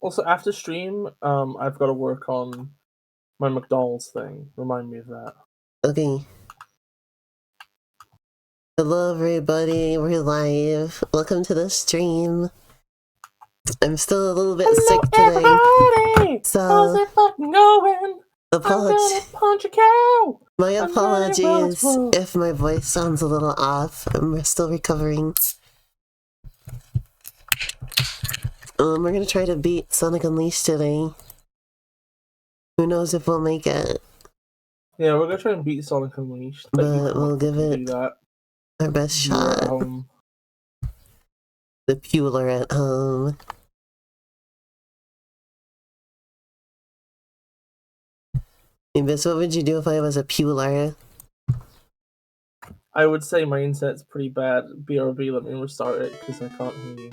Also, after stream, I've got to work on my McDonald's thing. Remind me of that. Okay. Hello everybody, we're live. Welcome to the stream. I'm still a little bit sick today. Everybody! So how's it fucking going? I'm gonna punch a cow! My apologies if my voice sounds a little off. I'm still recovering. We're gonna try to beat Sonic Unleashed today. Who knows if we'll make it. Yeah, we're gonna try and beat Sonic Unleashed. But we'll give it our best shot. The Pewler at home. Hey, Bis, what would you do if I was a Pewler? I would say my internet's pretty bad. BRB, let me restart it because I can't hear you.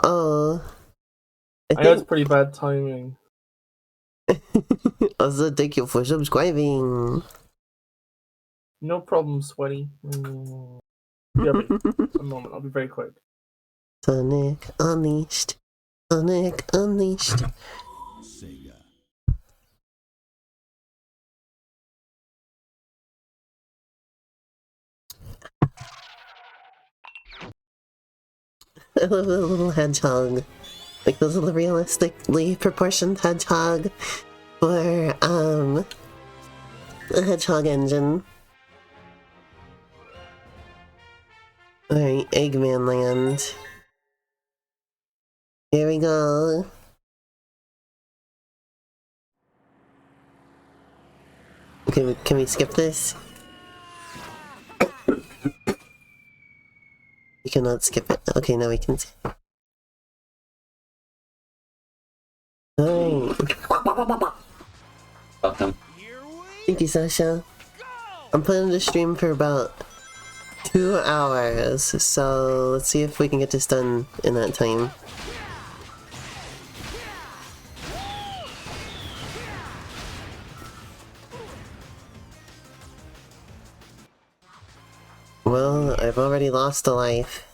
Oh. I know it's pretty bad timing. Also, thank you for subscribing. No problem, Sweaty. BRB. A moment, I'll be very quick. Sonic Unleashed. Sonic Unleashed. Sega. I love the little hedgehog. Like those little realistically proportioned hedgehog for, the hedgehog engine. Alright, Eggman Land. Here we go. Can we skip this? We cannot skip it. Okay, now we can. Alright. Welcome. Thank you, Sasha. I'm planning to stream for about 2 hours, so let's see if we can get this done in that time. Well, I've already lost a life.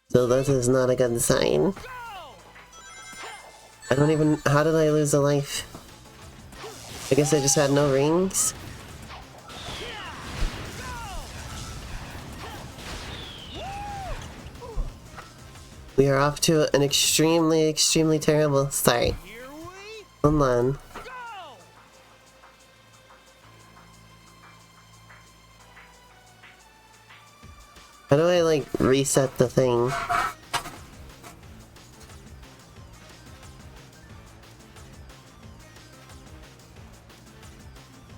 So that is not a good sign. I don't even... How did I lose a life? I guess I just had no rings? We are off to an extremely, extremely terrible start. Hold on. How do I, like, reset the thing?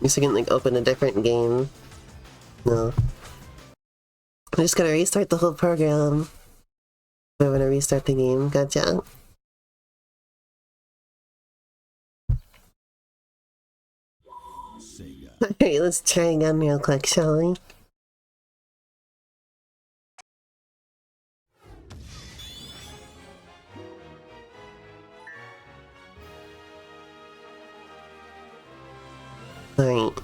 Guess I can, like, open a different game. No. I just gotta restart the whole program. I'm gonna restart the game. Gotcha. Alright, let's try again real quick, shall we? Alright.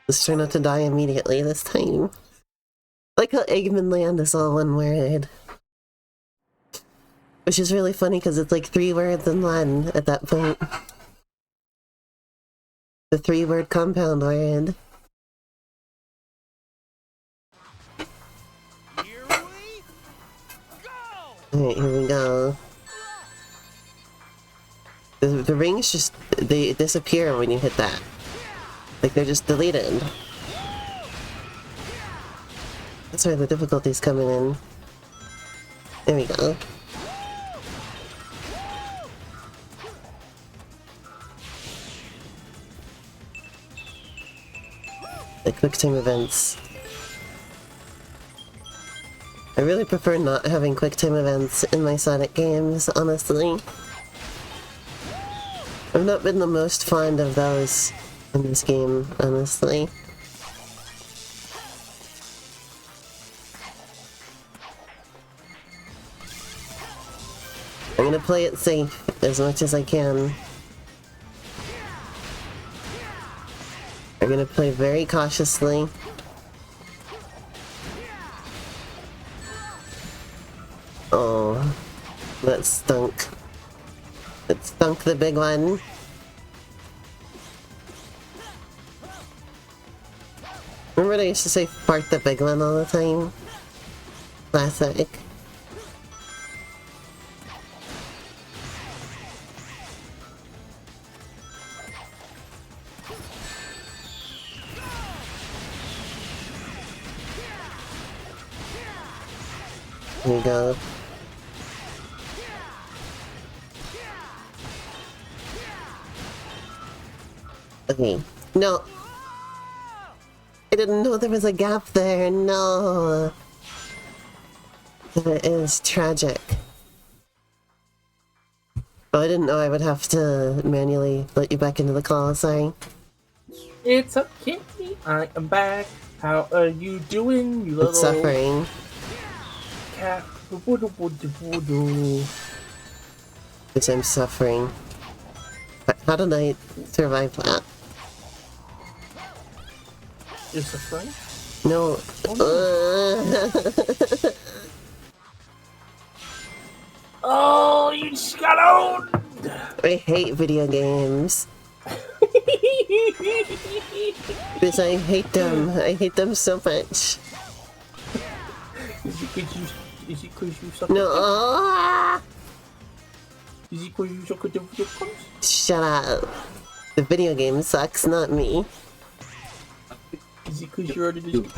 Let's try not to die immediately this time. I like how Eggman Land is all one word. Which is really funny because it's like 3 words in one at that point. The 3-word compound word. Alright, here we go. The rings just, they disappear when you hit that. Like they're just deleted. That's where the difficulty's coming in. There we go. The quick time events. I really prefer not having quick time events in my Sonic games, honestly. I've not been the most fond of those in this game, honestly. I'm gonna play it safe as much as I can. I'm gonna play very cautiously. Oh. That stunk. It stunk the big one. Remember they used to say fart the big one all the time? Classic. There you go. Okay. No! I didn't know there was a gap there, no! That is tragic. Oh, I didn't know I would have to manually let you back into the call, sorry. It's okay, I am back. How are you doing, you little It's suffering. cat? Because I'm suffering. But how did I survive that? You're suffering? No. Oh, you just got owned! I hate video games. Because I hate them. I hate them so much. Is it cause you suck? No. Is it cause you suck at the video games? Shut up. The video game sucks, not me. Is it cause you're already just...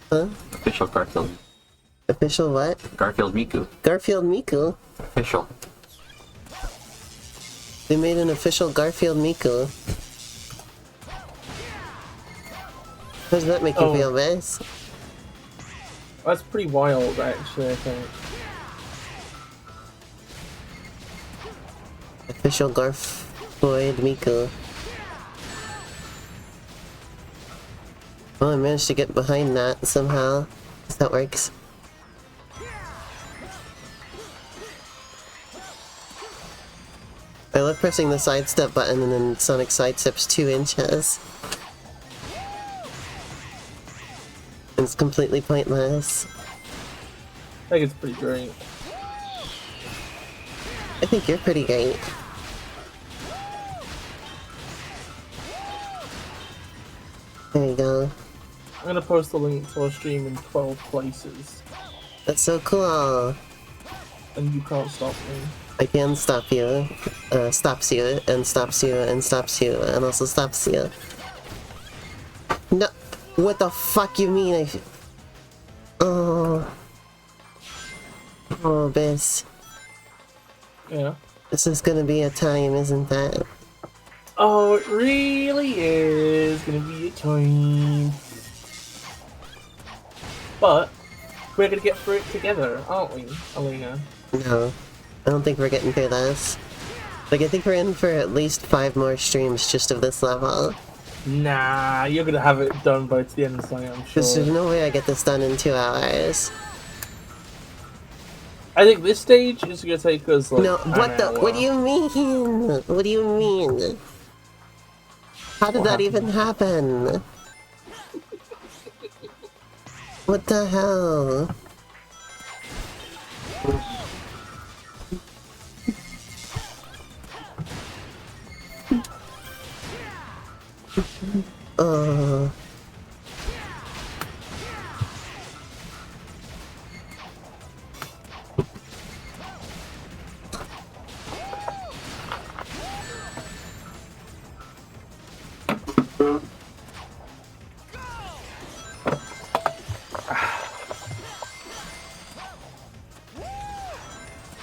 Huh? Official Garfield. Official what? Garfield Miku. Garfield Miku. Official. They made an official Garfield Miku. How does that make you feel, Miss? That's pretty wild, actually, I think. Official Garfield Miku. Well, I managed to get behind that somehow. If that works. I love pressing the sidestep button and then Sonic sidesteps 2 inches. It's completely pointless. I think it's pretty great. I think you're pretty great. There you go. I'm gonna post the link to our stream in 12 places. That's so cool. And you can't stop me. I can stop you. Stops you, and stops you, and stops you, and also stops you. No! What the fuck you mean? Oh. Oh, Bis. Yeah. This is gonna be a time, isn't that? Oh, it really is gonna be a time. But we're gonna get through it together, aren't we, Alina? No. I don't think we're getting through this. Like, I think we're in for at least 5 more streams just of this level. Nah, you're gonna have it done by the end of the night, I'm sure. There's no way I get this done in 2 hours. I think this stage is gonna take us like No, what an the? hour. What do you mean? What do you mean? How did that even happen? What the hell? Uh...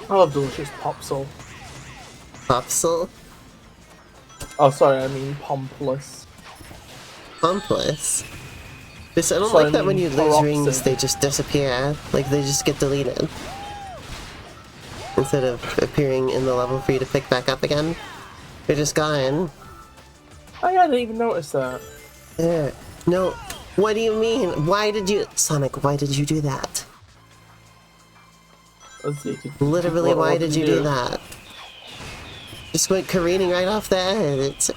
I love delicious popsol. Popsel? Oh, sorry, I mean pompless. Pompless? This, I don't Sorry, like that when you lose peroxide. rings, they just disappear. Like, they just get deleted. Instead of appearing in the level for you to pick back up again. They're just gone. Oh yeah, I didn't even notice that. There. No. What do you mean? Why did you... Sonic, why did you do that? Literally, why did you do that? Just went careening right off the edge.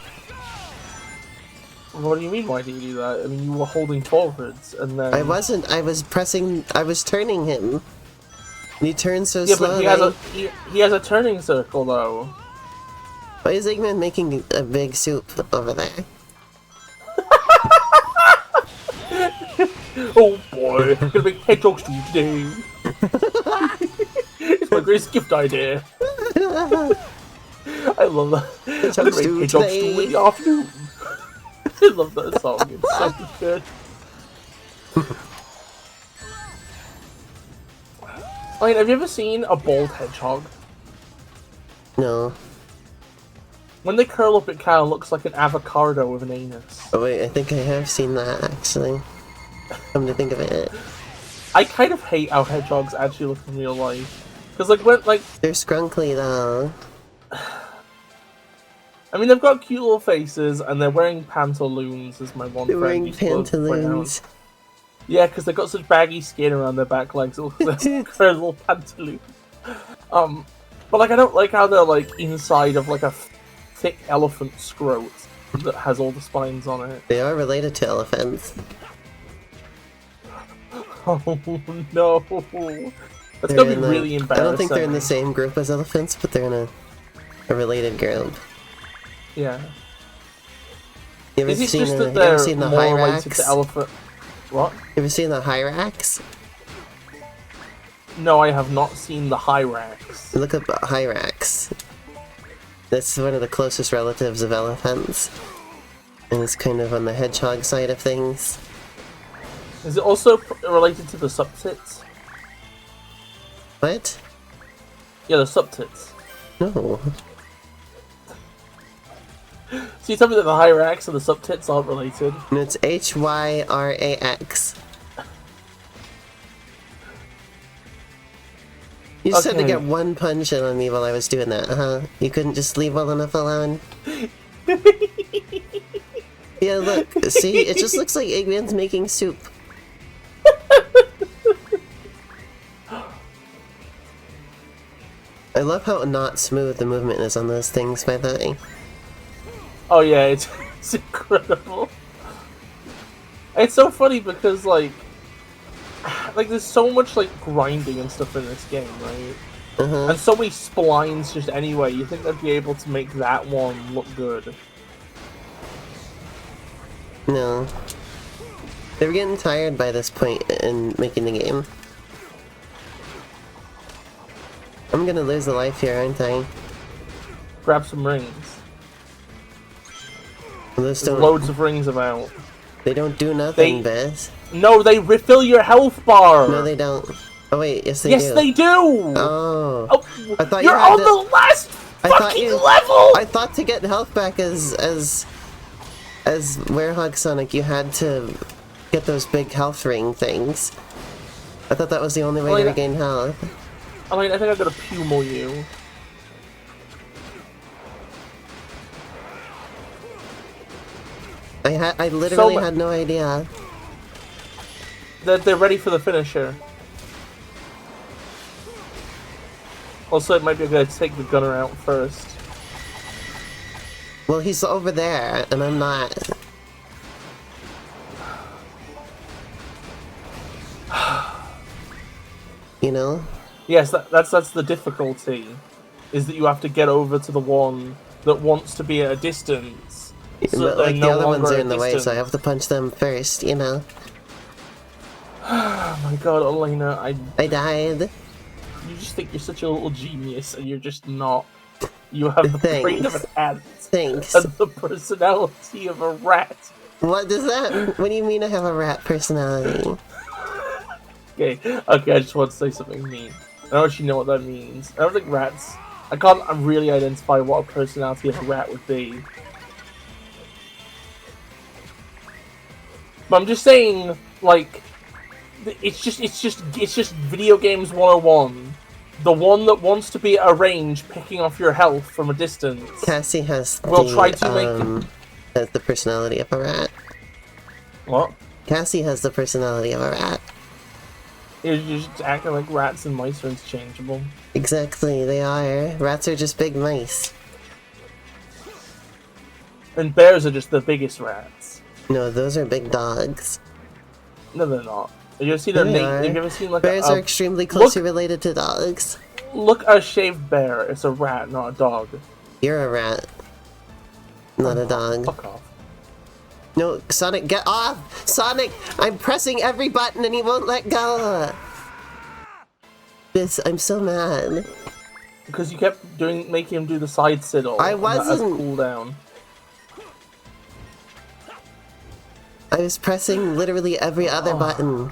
What do you mean? Why do you do that? I mean, you were holding forwards, and then I wasn't. I was pressing. I was turning him. And he turned so yeah, slowly. but he has a turning circle though. Why is Eggman making a big soup over there? Oh boy, I'm gonna make hedgehog stew today. It's my greatest gift idea. I love that. I'm gonna make hedgehog stew in the afternoon. I love that song. It's so good. I mean, have you ever seen a bald hedgehog? No. When they curl up, it kind of looks like an avocado with an anus. Oh wait, I think I have seen that actually. Come to think of it. I kind of hate how hedgehogs actually look in real life. Because, like, when, like... They're scrunkly though. I mean, they've got cute little faces, and they're wearing pantaloons, as my one They're friend wearing used to point out. pantaloons. Yeah, because they've got such baggy skin around their back legs, it looks like a little pantaloon. But, like, I don't like how they're, like, inside of, like, a thick elephant scrot that has all the spines on it. They are related to elephants. Oh, no. That's They're gonna be really embarrassing. I don't think they're in the same group as elephants, but they're in a related group. Yeah. You ever Is it seen just that you ever seen they're the more related Hyrax? to elephant? What? You ever seen the Hyrax? No, I have not seen the Hyrax. Look up Hyrax. That's one of the closest relatives of elephants. And it's kind of on the hedgehog side of things. Is it also related to the subtits? What? Yeah, the subtits. No. So you tell me that the Hyrax and the subtits aren't related? And it's Hyrax. You just had to Okay. get one punch in on me while I was doing that, huh? You couldn't just leave well enough alone? Yeah, look. See? It just looks like Eggman's making soup. I love how not smooth the movement is on those things, by the way. Oh yeah, it's incredible. It's so funny because, like, there's so much, like, grinding and stuff in this game, right? And so many splines just anyway, you think they'd be able to make that one look good. No. They were getting tired by this point in making the game. I'm gonna lose a life here, aren't I? Grab some rings. Those There's don't, loads of rings about. they don't do nothing, Biz. No, they refill your health bar! No, they don't. Oh wait, yes they Yes, do. they do! Oh. Oh, I thought you you're had on to- the last I thought fucking you- level! I thought to get health back as Werehog Sonic, you had to get those big health ring things. I thought that was the only way Oh, to yeah. regain health. I mean, I think I'm gonna pummel you. I literally So had no idea. They're ready for the finisher. Also, it might be a good idea to take the gunner out first. Well, he's over there, and I'm not. You know? Yes, that's the difficulty. Is that you have to get over to the one that wants to be at a distance. So But they're like the no other ones longer are at in a the way, so I distance. have to punch them first, you know? Oh my god, Elena, I died. you just think you're such a little genius, and you're just not. You have the brain of an ant Thanks. and the personality of a rat. What does that... What do you mean I have a rat personality? Okay, I just want to say something mean. I don't actually know what that means. I don't think rats... I can't really identify what a personality of a rat would be. But I'm just saying, like, it's just video games 101. The one that wants to be at a range picking off your health from a distance. Cassie has We'll try to make has the personality of a rat. What? Cassie has the personality of a rat. You're just acting like rats and mice are interchangeable. Exactly, they are. Rats are just big mice. And bears are just the biggest rats. No, those are big dogs. No, they're not. Have you ever seen a They have are. you ever seen like Bears a are extremely closely related to dogs. look a shaved bear? It's a rat, not a dog. You're a rat. Not a dog. Fuck off. No, Sonic, get off! Sonic, I'm pressing every button and he won't let go! I'm so mad. Because you kept making him do the side siddle. I and that has wasn't. cooldown. I was pressing literally every other button.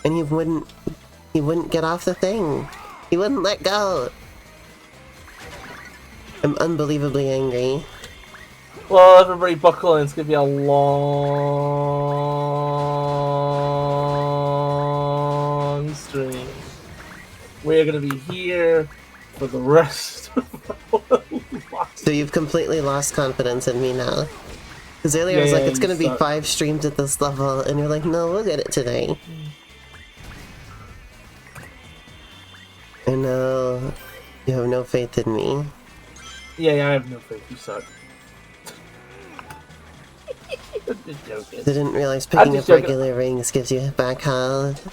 And he wouldn't get off the thing. He wouldn't let go. I'm unbelievably angry. Well, everybody buckle in. It's gonna be a long stream. We're gonna be here for the rest of our lives. So you've completely lost confidence in me now. Because earlier I was like, it's gonna be 5 streams at this level, and you're like, no, we'll get it today. And now you have no faith in me. Yeah, I have no faith. You suck. I'm just joking. Didn't realize picking up regular rings gives you back health.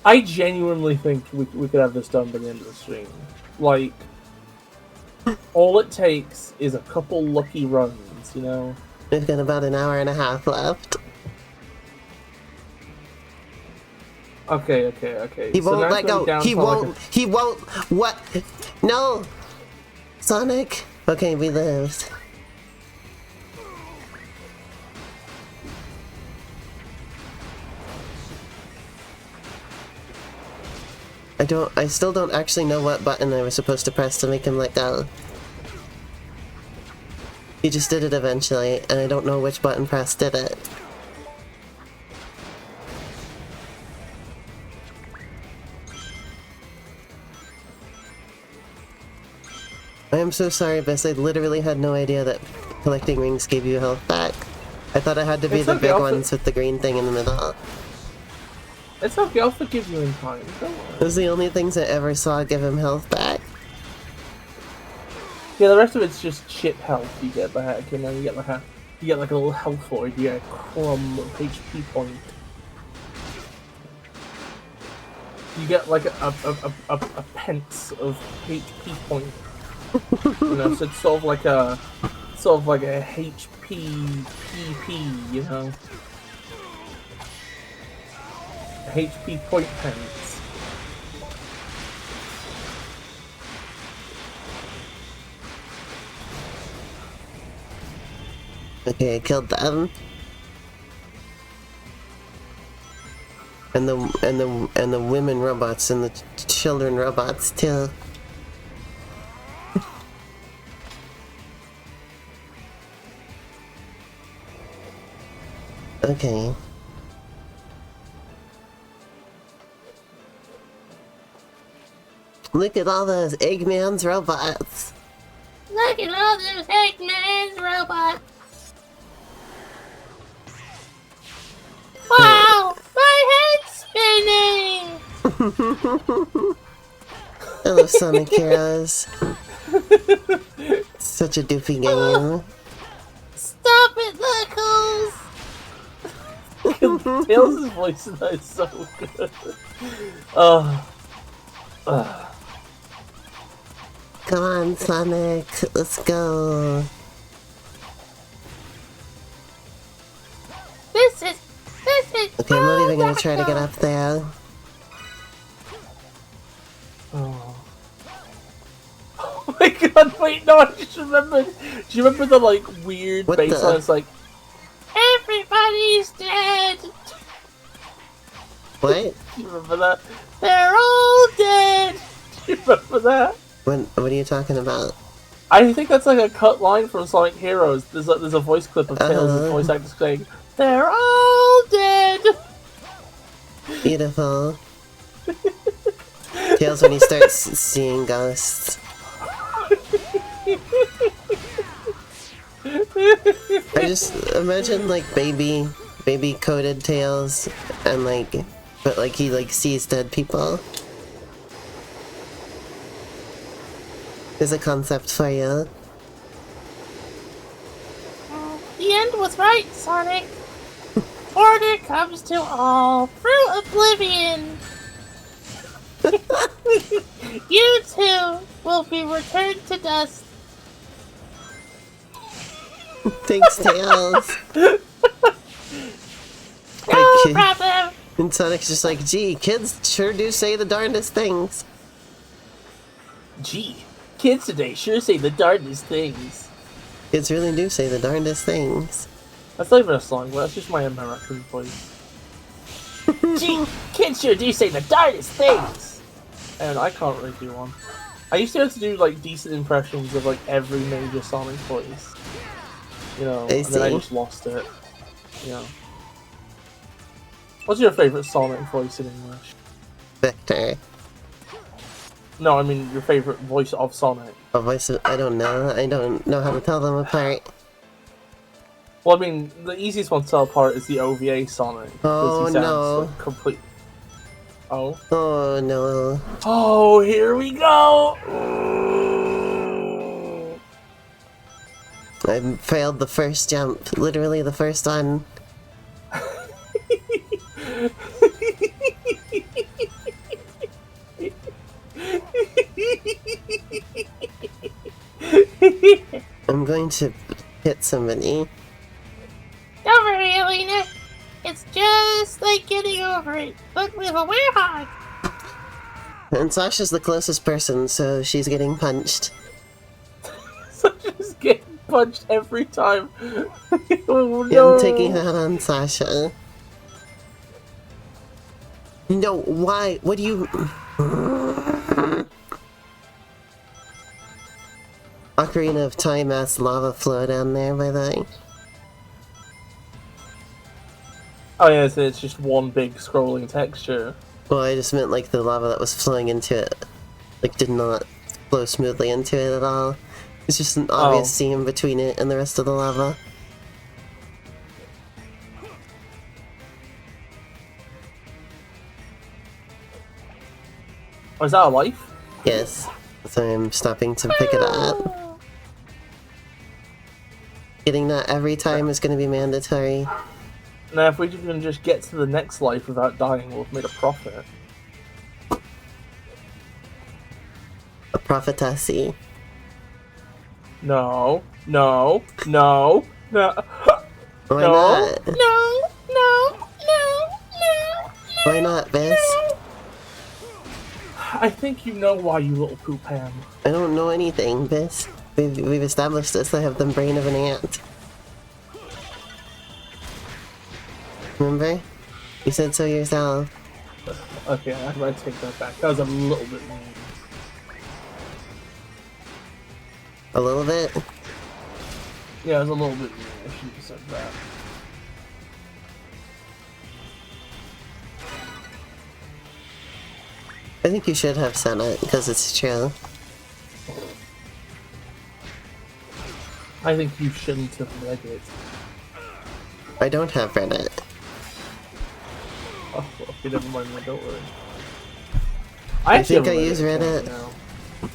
I genuinely think we could have this done by the end of the stream. Like, all it takes is a couple lucky runs, you know? We've got about an hour and a half left. Okay. He won't let go. He won't. He won't. What? No! Sonic! Okay, we lived. I still don't actually know what button I was supposed to press to make him let go. He just did it eventually, and I don't know which button press did it. I am so sorry, Biss. I literally had no idea that collecting rings gave you health back. I thought it had to be the big ones with the green thing in the middle. It's okay, I'll forgive you in time. Don't worry. Those are the only things I ever saw give him health back. Yeah, the rest of it's just shit health. You get back, you know, you get like a little health void, you get a crumb of HP point. You get like a pence of HP point. You know, so it's sort of like a HP PP, you know. HP point pence. Okay, I killed them. And the women robots and the children robots too. Okay. Look at all those Eggman's robots. Look at all those Eggman's robots. Wow, my head's spinning. I love Sonic Heroes. Such a doofy game. Stop it, Knuckles. Tails' voice in that is so good. Come on, Sonic. Let's go. This is Okay, I'm not even gonna try to get up there. Oh my god, wait, no, I just remembered. Do you remember the, like, weird What bass the- line? It's like, everybody's dead. What? do you remember that? They're all dead. Do you remember that? What are you talking about? I think that's like a cut line from Sonic Heroes. There's a voice clip of Tails' voice actor saying, "They're all dead." Beautiful. Tails when he starts seeing ghosts. I just imagine like baby coded Tails and but he sees dead people. There's a concept for you. The end Dad was right, Sonic. Order comes to all through oblivion. You too will be returned to dust. Thanks, Tails. No problem. And Sonic's just like, gee, kids sure do say the darndest things. Gee, kids today sure say the darndest things. Kids really do say the darndest things. That's not even a song, but that's just my American voice. Gee, kids sure do say the darndest things! And I can't really do one. I used to have to do like decent impressions of like every major Sonic voice. You know, and then I just lost it. Yeah. What's your favorite Sonic voice in English? Victor. No, I mean your favorite voice of Sonic. A voice of, I don't know. I don't know how to tell them apart. Well, I mean, the easiest one to tell apart is the OVA Sonic. Oh, he sounds, no. like, complete. Oh. Oh no. Oh, here we go! I failed the first jump. Literally the first one. I'm going to hit somebody. Don't worry, Elena. It's just like getting over it, but with a werehog. And Sasha's the closest person, so she's getting punched. So just getting punched every time. Oh, Yeah, no. I'm taking that on Sasha. No, why? What do you... Ocarina of Time-ass lava flow down there, by the way. Oh yeah, so it's just one big scrolling texture. Well, I just meant like the lava that was flowing into it, like did not flow smoothly into it at all. It's just an obvious seam between it and the rest of the lava. Oh, is that a life? Yes, so I'm stopping to pick it up. Getting that every time is going to be mandatory. Now, if we can just get to the next life without dying, we'll have made a profit. A prophetessy. No, no, no, no. Why No. not? No, no, no, no, Why not, Bis? I think you know why, you little poop ham. I don't know anything, Bis. We've established this. I have the brain of an ant. Remember? You said so yourself. Okay, I might take that back. That was a little bit mean. A little bit? Yeah, it was a little bit mean. I shouldn't have said that. I think you should have said it, because it's true. I think you shouldn't have read it. I don't have Reddit. Oh, okay, never mind, don't worry. I actually think have a I use Reddit. account now.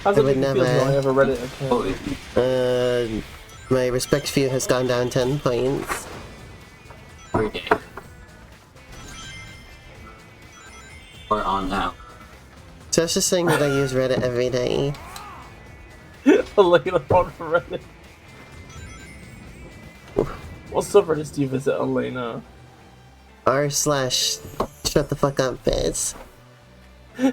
How's I it would make you feel never- when I have a Reddit account? My respect for you has gone down 10 points. Every day. Or on now. So I was just saying that I use Reddit every day. Elena on Reddit. What subreddits do you visit, Elena? R/ shut the fuck up, Biz. Oh,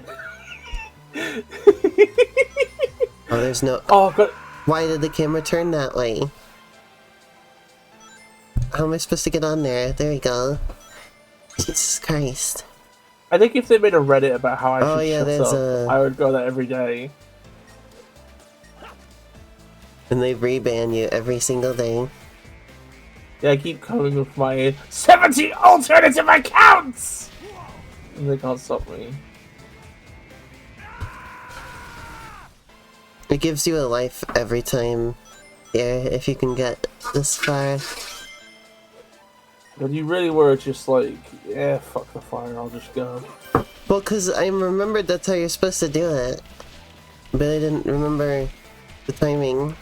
there's no... Oh, God. Why did the camera turn that way? How am I supposed to get on there? There we go. Jesus Christ. I think if they made a Reddit about how I Oh, should yeah, shut there's up, I would go there every day. And they reban you every single day. Yeah, I keep coming with my 70 alternative accounts! And they can't stop me. It gives you a life every time, yeah, if you can get this far. But you really were just like, yeah, fuck the fire, I'll just go. Well, cause I remembered that's how you're supposed to do it. But I didn't remember the timing.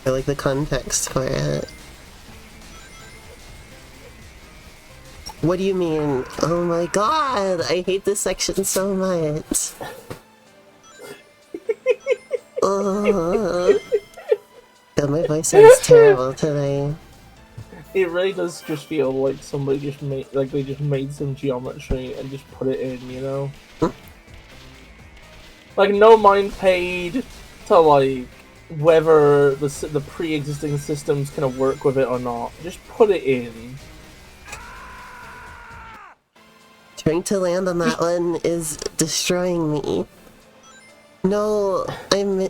I like the context for it. What do you mean? Oh my god, I hate this section so much. God, my voice sounds terrible today. It really does just feel like somebody just made, like they just made some geometry and just put it in, you know? Like, no mind paid to, like, whether the pre-existing system's gonna work with it or not. Just put it in. Trying to land on that one is destroying me. No, I'm...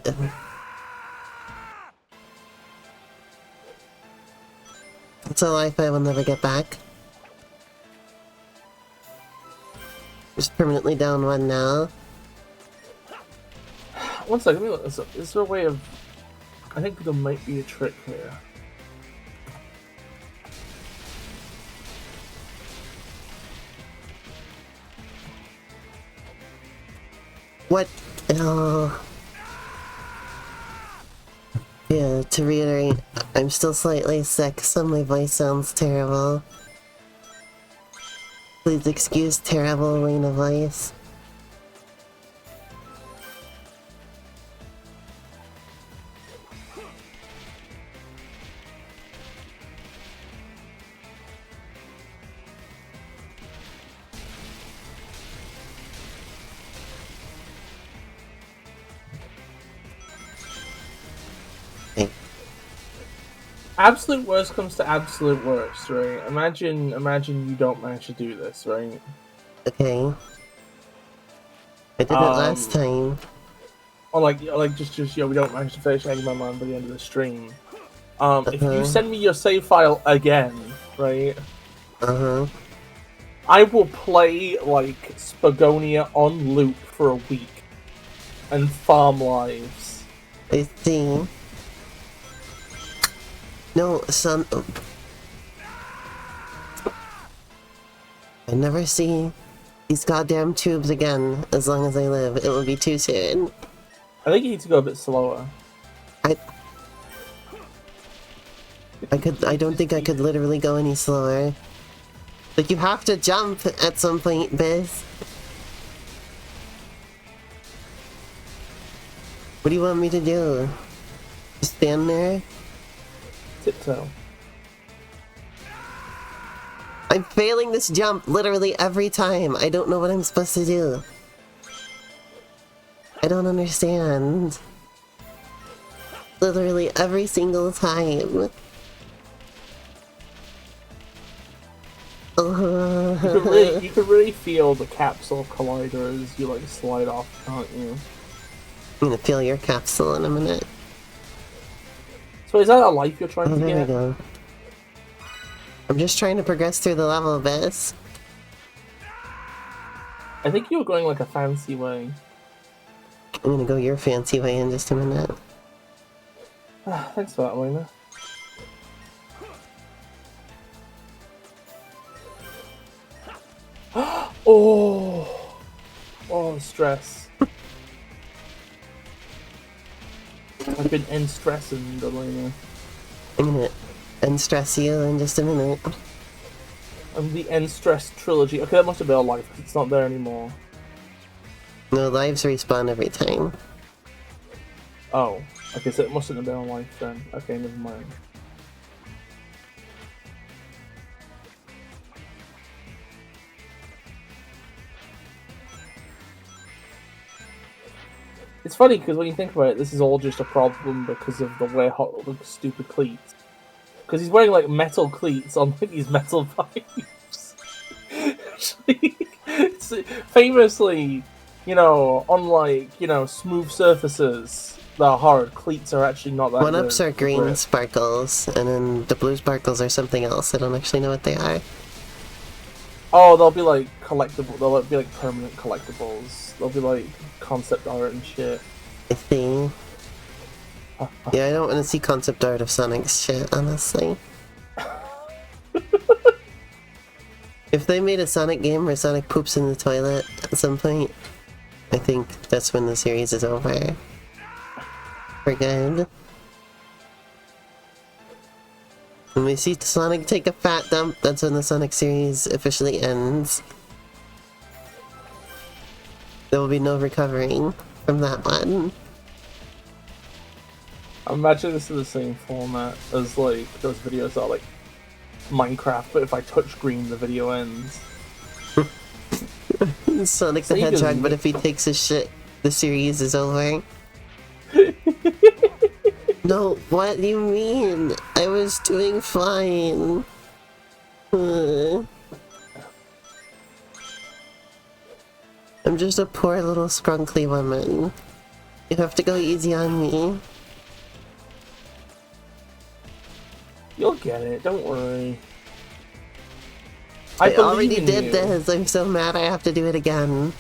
It's a life I will never get back. Just permanently down one now. One second, let me look this up. Is there a way of... I think there might be a trick here. What? Oh. Yeah, to reiterate, I'm still slightly sick, so my voice sounds terrible. Please excuse terrible Lena voice. Absolute worst comes to absolute worst, right? Imagine you don't manage to do this, right? Okay. I did it last time. Or like just yeah, we don't manage to finish Egg My Man by the end of the stream. If you send me your save file again, right? I will play like Spagonia on loop for a week and farm lives. I see. No, son. I never see these goddamn tubes again as long as I live. It will be too soon. I think you need to go a bit slower. I don't think I could literally go any slower. Like, you have to jump at some point, Biz. What do you want me to do? Just stand there? Tiptoe. I'm failing this jump literally every time. I don't know what I'm supposed to do. I don't understand. Literally every single time. You could really feel the capsule collider as you like slide off, can't you? I'm gonna feel your capsule in a minute. So is that a life you're trying to there get? we go. I'm just trying to progress through the level, Biz. I think you were going like a fancy way. I'm gonna go your fancy way in just a minute. Thanks for that, Elena. Oh, stress. I've been stressing, Elena. I'm gonna unstress you in just a minute. I'm the Stress trilogy. Okay, that must have been a life, because it's not there anymore. No, lives respawn every time. Oh. Okay, so it mustn't have been a life then. Okay, never mind. It's funny because when you think about it, this is all just a problem because of the way the stupid cleats. Because he's wearing like metal cleats on like these metal pipes. It's famously, you know, on like, you know, smooth surfaces that are hard, cleats are actually not that One-ups good are green grip. sparkles, and then the blue sparkles are something else. I don't actually know what they are. Oh, they'll be like collectible. They'll be like permanent collectibles. They'll be like concept art and shit. I see. Yeah, I don't want to see concept art of Sonic's shit, honestly. If they made a Sonic game where Sonic poops in the toilet at some point, I think that's when the series is over. For good. When we see Sonic take a fat dump, that's when the Sonic series officially ends. There will be no recovering from that one. I imagine this is the same format as like those videos that are like Minecraft, but if I touch green, the video ends. Sonic the Sega's Hedgehog, but if he takes his shit, the series is over. No, what do you mean? I was doing fine. I'm just a poor little scrunkly woman. You have to go easy on me. You'll get it, don't worry. I believe already in did you. this. I'm so mad I have to do it again.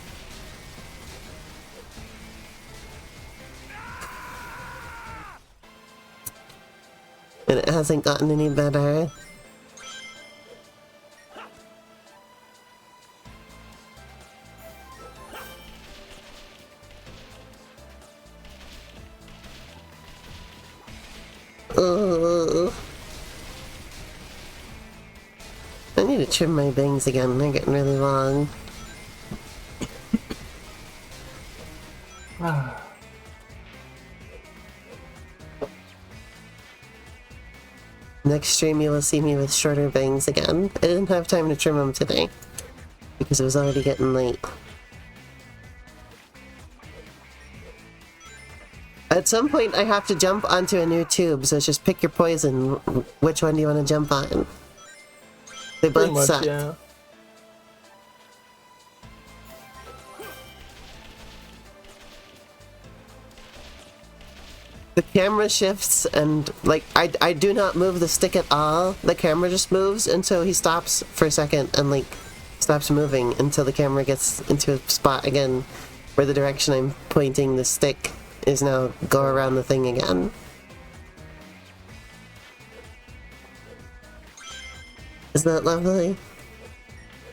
And it hasn't gotten any better. Ugh. I need to trim my bangs again, they're getting really long. Next stream you will see me with shorter bangs again. I didn't have time to trim them today, because it was already getting late. At some point I have to jump onto a new tube, so just pick your poison. Which one do you want to jump on? They Pretty both much, suck. yeah. The camera shifts and, like, I do not move the stick at all. The camera just moves, and so he stops for a second and, like, stops moving until the camera gets into a spot again where the direction I'm pointing the stick is now go around the thing again. Isn't that lovely?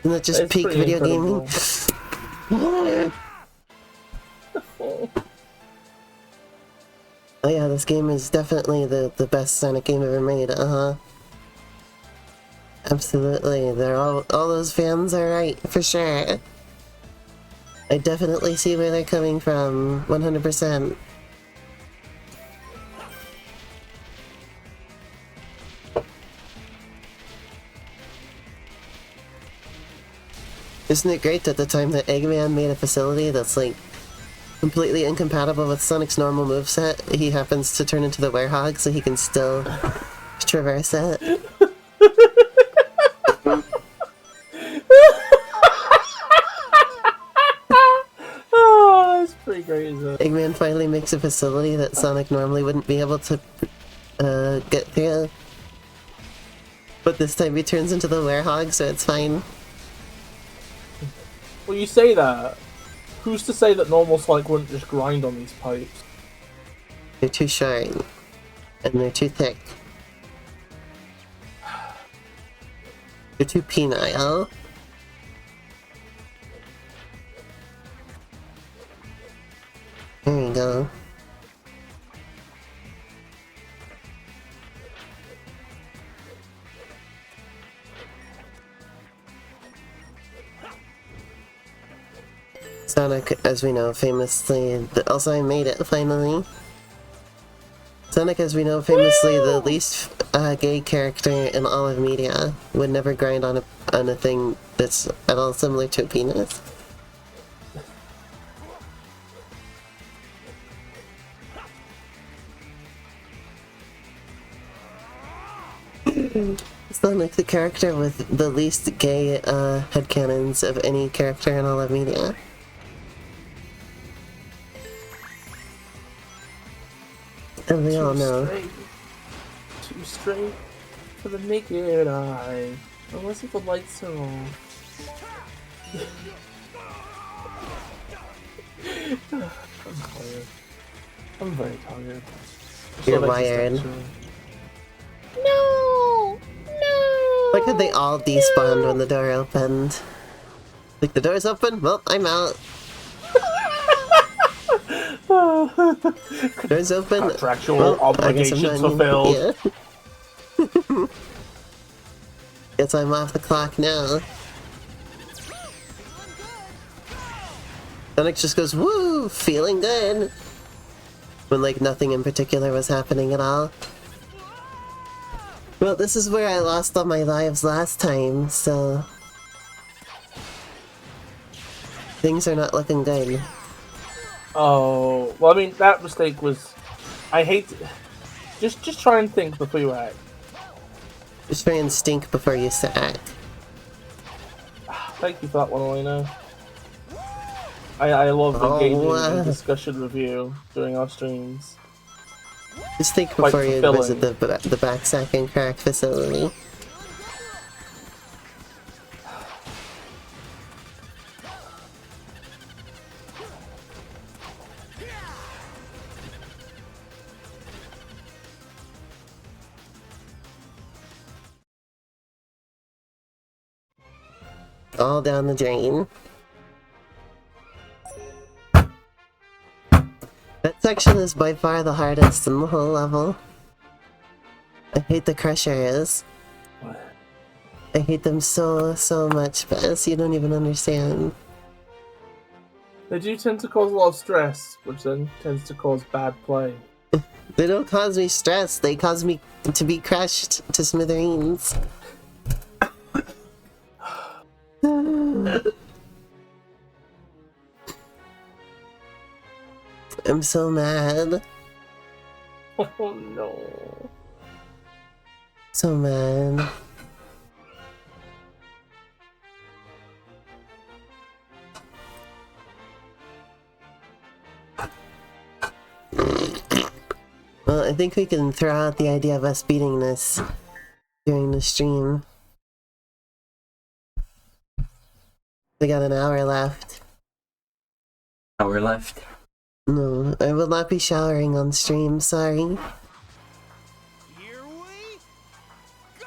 Isn't that just It's peak pretty video incredible. gaming? Oh yeah, this game is definitely the best Sonic game ever made, Absolutely, they're all those fans are right, for sure. I definitely see where they're coming from, 100%. Isn't it great at the time that Eggman made a facility that's like completely incompatible with Sonic's normal moveset, he happens to turn into the werehog so he can still traverse it. Oh, that's pretty great, isn't it? Eggman finally makes a facility that Sonic normally wouldn't be able to get through. But this time he turns into the werehog, so it's fine. Well, you say that. Who's to say that normal Sonic wouldn't just grind on these pipes? They're too short. And they're too thick. They're too penile. There we go. Sonic, as we know, famously... Also, I made it, finally. Sonic, as we know, famously the least gay character in all of media, would never grind on a thing that's at all similar to a penis. Sonic, the character with the least gay headcanons of any character in all of media. And we all know. Too straight for the naked eye. Unless if the lights are on. I'm tired. I'm very tired. You're wired. No! No! Why could they all despawn when the door opened? Like, the door's open? Well, I'm out. Door's open? Contractual Well, I guess I'm obligations not- fulfilled. Yeah. Guess I'm off the clock now. Onyx just goes, woo, feeling good. When like nothing in particular was happening at all. Well, this is where I lost all my lives last time, so... things are not looking good. Oh, well, I mean, that mistake was... I hate... Just try and think before you act. Just try and stink before you act. Thank you for that one, Elena. I love engaging in discussion with you during our streams. Just think Quite before you fulfilling. visit the backsack and crack facility. All down the drain. That section is by far the hardest in the whole level. I hate the crush areas. I hate them so much, Bess. You don't even understand. They do tend to cause a lot of stress, which then tends to cause bad play. They don't cause me stress, they cause me to be crushed to smithereens. I'm so mad. Oh no. So mad. Well, I think we can throw out the idea of us beating this during the stream. We got an hour left. Hour left. No, I will not be showering on stream, sorry. Here we go!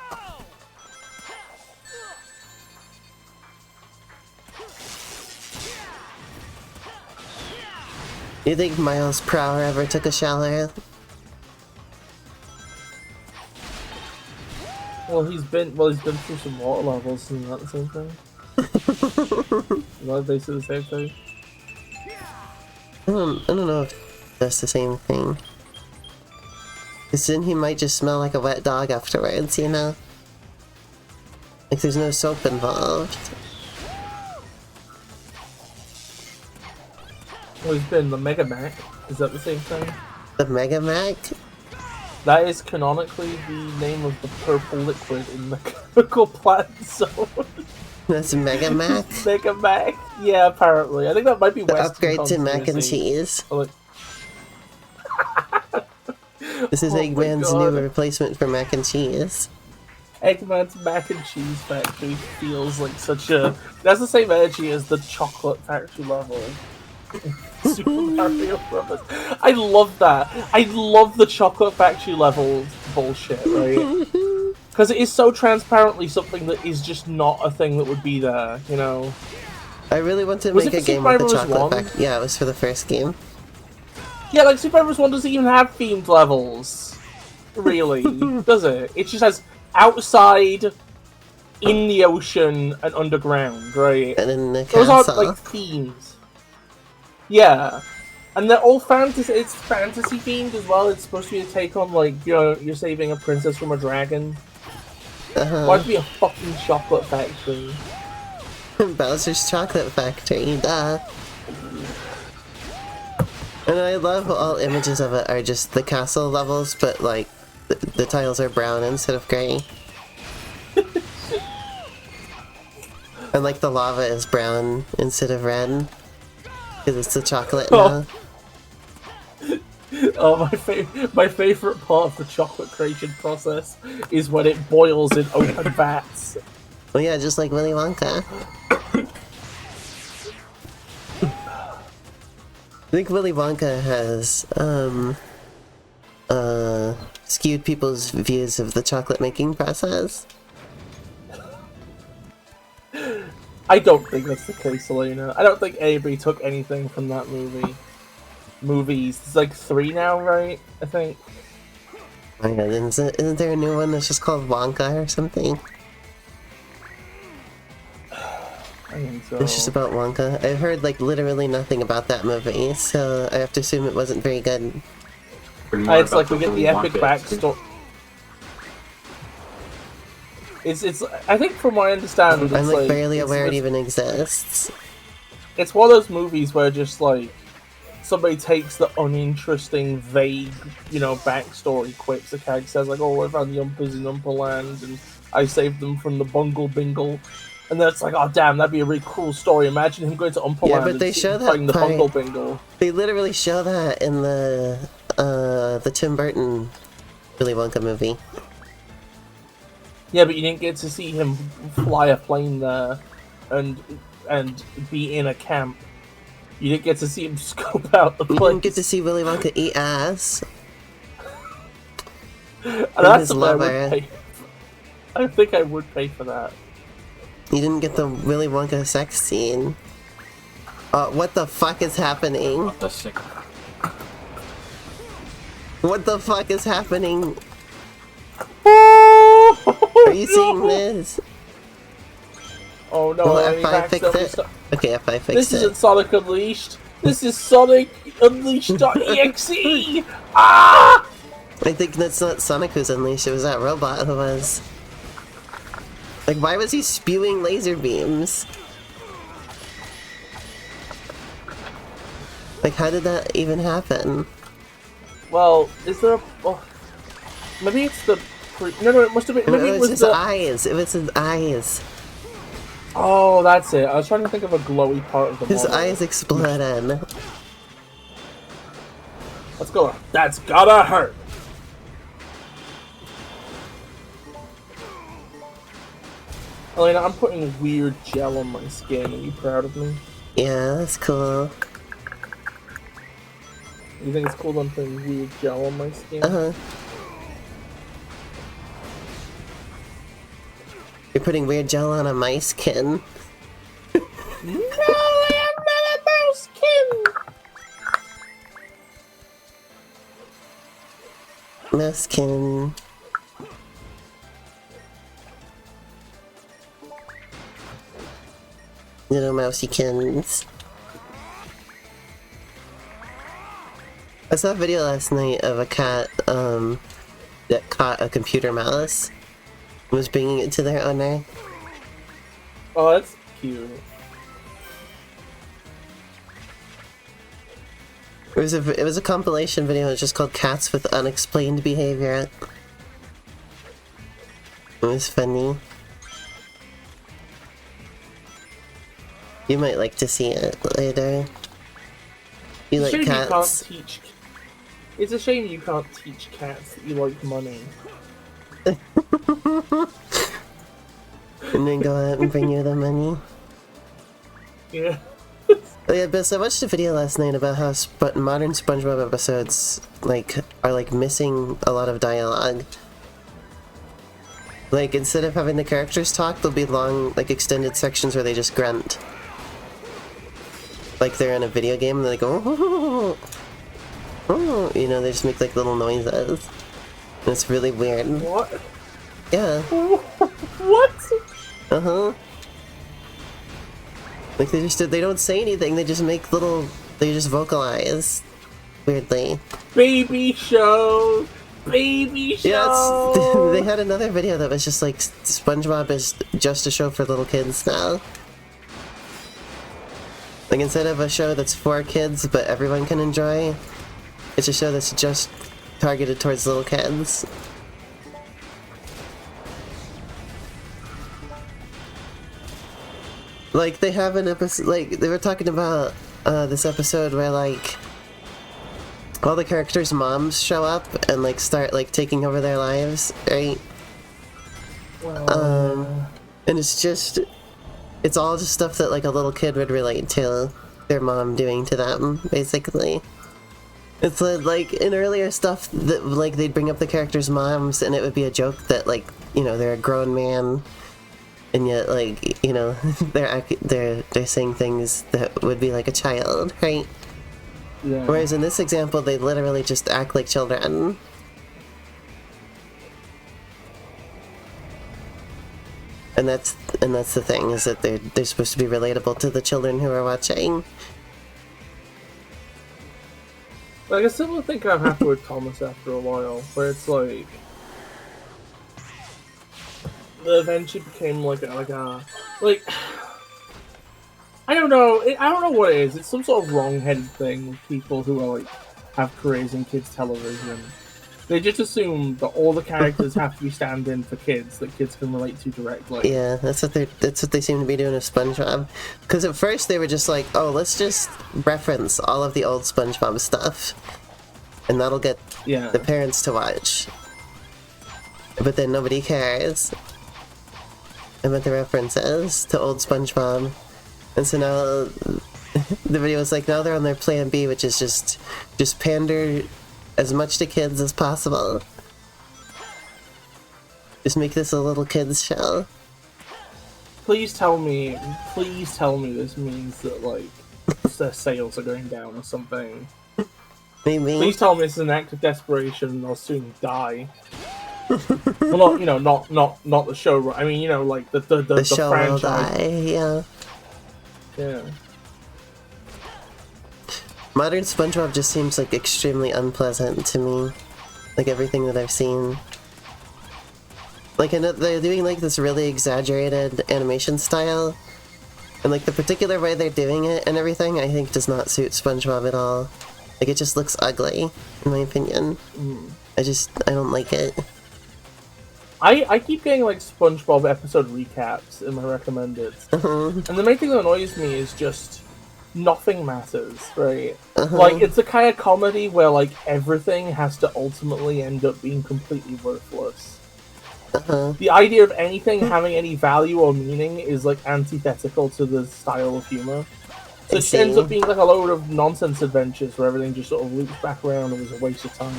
You think Miles Prower ever took a shower? Well, he's been through some water levels, isn't that the same thing? Not basically the same thing. I don't know if that's the same thing. Because then he might just smell like a wet dog afterwards, you know? Like there's no soap involved. Well, he's been the Mega Mac. Is that the same thing? The Mega Mac? That is canonically the name of the purple liquid in the chemical plant zone. That's Mega Mac? Mega Mac? Yeah, apparently. I think that might be The Western upgrade to mac and conspiracy. cheese. Like... This is Oh my Eggman's God. new replacement for mac and cheese. Eggman's Mac and Cheese Factory feels like such a... That's the same energy as the Chocolate Factory level. Super Mario Brothers. I love that. I love the Chocolate Factory level bullshit, right? Because it is so transparently something that is just not a thing that would be there, you know? I really want to Was make it a for game Super with the Mario Bros. chocolate 1? factory. Yeah, it was for the first game. Yeah, like Super Mario Bros. 1 doesn't even have themed levels. Really. Does it? It just has outside, in the ocean, and underground, right? And in the Those castle. aren't like themes. Yeah. And they're all fantasy. It's fantasy themed as well. It's supposed to be a take on, like, you know, you're saving a princess from a dragon. Why'd it be a fucking chocolate factory? Bowser's Chocolate Factory, duh. And I love all images of it are just the castle levels, but like the tiles are brown instead of gray. And like the lava is brown instead of red. Because it's the chocolate now. Oh, my favorite part of the chocolate creation process is when it boils in open vats. Well yeah, just like Willy Wonka. I think Willy Wonka has skewed people's views of the chocolate making process. I don't think that's the case, Elena. I don't think anybody took anything from that movie. Movies. It's like 3 now, right? I think. Oh my god, isn't there a new one that's just called Wonka or something? I think so. It's just about Wonka. I've heard like literally nothing about that movie, so I have to assume it wasn't very good. It's like we get the epic backstory. It's. I think from what I understand, it's I'm like barely it's, aware it even exists. It's one of those movies where just like somebody takes the uninteresting, vague, backstory quips. The character says like, "Oh, I found the Umpas in Umpa Land, and I saved them from the Bungle Bingle," and then it's like, "Oh, damn, that'd be a really cool story. Imagine him going to Umpa Yeah, Land but and they show that fighting the part. Bungle Bingle." They literally show that in the Tim Burton Willy Wonka movie. Yeah, but you didn't get to see him fly a plane there, and be in a camp. You didn't get to see him scope out the place. You didn't get to see Willy Wonka eat ass. And that's his something I lover. would pay. I think I would pay for that. You didn't get the Willy Wonka sex scene. What the fuck is happening? The sick. What the fuck is happening? Oh, Are you seeing this? Oh no! Will I mean, F5 fix accidentally it? sto- Okay, F5 fixed This it. isn't Sonic Unleashed. This is Sonic Unleashed.exe. Ah! I think that's not Sonic who's unleashed, it was that robot who was. Like, why was he spewing laser beams? Like, how did that even happen? Well, is there a? Oh, maybe it's the. No, it must have been. No, Maybe it it was was his the. eyes. It was his eyes. Oh, that's it. I was trying to think of a glowy part of the His model. eyes exploded. Let's go. That's gotta hurt. Elena, I'm putting weird gel on my skin. Are you proud of me? Yeah, that's cool. You think it's cool that I'm putting weird gel on my skin? Uh-huh. You're putting weird gel on a mice skin. No, I am not a mouse king. Mouse skin. Little mousykins. I saw a video last night of a cat, that caught a computer mouse and was bringing it to their owner. Oh, that's cute. It was a compilation video, it was just called Cats with Unexplained Behavior. It was funny. You might like to see it later. You like Shame cats? You can't teach. It's a shame you can't teach cats that you like money. And then go out and bring you the money. Yeah. Oh yeah, but so I watched a video last night about how modern SpongeBob episodes are missing a lot of dialogue. Like, instead of having the characters talk, there'll be long, extended sections where they just grunt. Like they're in a video game and they go, oh, oh, they just make little noises. And it's really weird. What? Yeah. What? Uh-huh. Like they don't say anything, they just vocalize. Weirdly. Baby show! Baby show! Yeah, they had another video that was just SpongeBob is just a show for little kids now. Like, instead of a show that's for kids but everyone can enjoy, it's a show that's just targeted towards little kids. Like, they have an episode, they were talking about this episode where, all the characters' moms show up and, start, taking over their lives, right? And it's all just stuff that, a little kid would relate to their mom doing to them, basically. It's in earlier stuff that, they'd bring up the characters' moms and it would be a joke that, they're a grown man. And yet, they're saying things that would be like a child, right? Yeah. Whereas in this example, they literally just act like children. And that's the thing, is that they're supposed to be relatable to the children who are watching. Like, I still think I'm happy with Thomas after a while, where it's like... It eventually became like a... I don't know. I don't know what it is. It's some sort of wrong-headed thing with people who are like have careers in kids' television. They just assume that all the characters have to be stand-in for kids that kids can relate to directly. Yeah, that's what they seem to be doing with SpongeBob. Because at first they were just like, oh, let's just reference all of the old SpongeBob stuff, and that'll get the parents to watch. But then nobody cares about the references to old SpongeBob. And so now the video is like, now they're on their plan B, which is just pander as much to kids as possible. Just make this a little kids show. Please tell me this means that like their sales are going down or something. Maybe. Please tell me it's an act of desperation and they'll soon die. Well, not the show. I mean, like the show franchise. Will die, yeah. Yeah. Modern SpongeBob just seems like extremely unpleasant to me. Like everything that I've seen. Like I know they're doing like this really exaggerated animation style. And like the particular way they're doing it and everything, I think does not suit SpongeBob at all. Like it just looks ugly, in my opinion. I don't like it. I keep getting like SpongeBob episode recaps in my recommended. And the main thing that annoys me is just nothing matters, right? Like it's the kind of comedy where like everything has to ultimately end up being completely worthless. The idea of anything having any value or meaning is like antithetical to the style of humor. So it just ends up being like a load of nonsense adventures where everything just sort of loops back around and was a waste of time.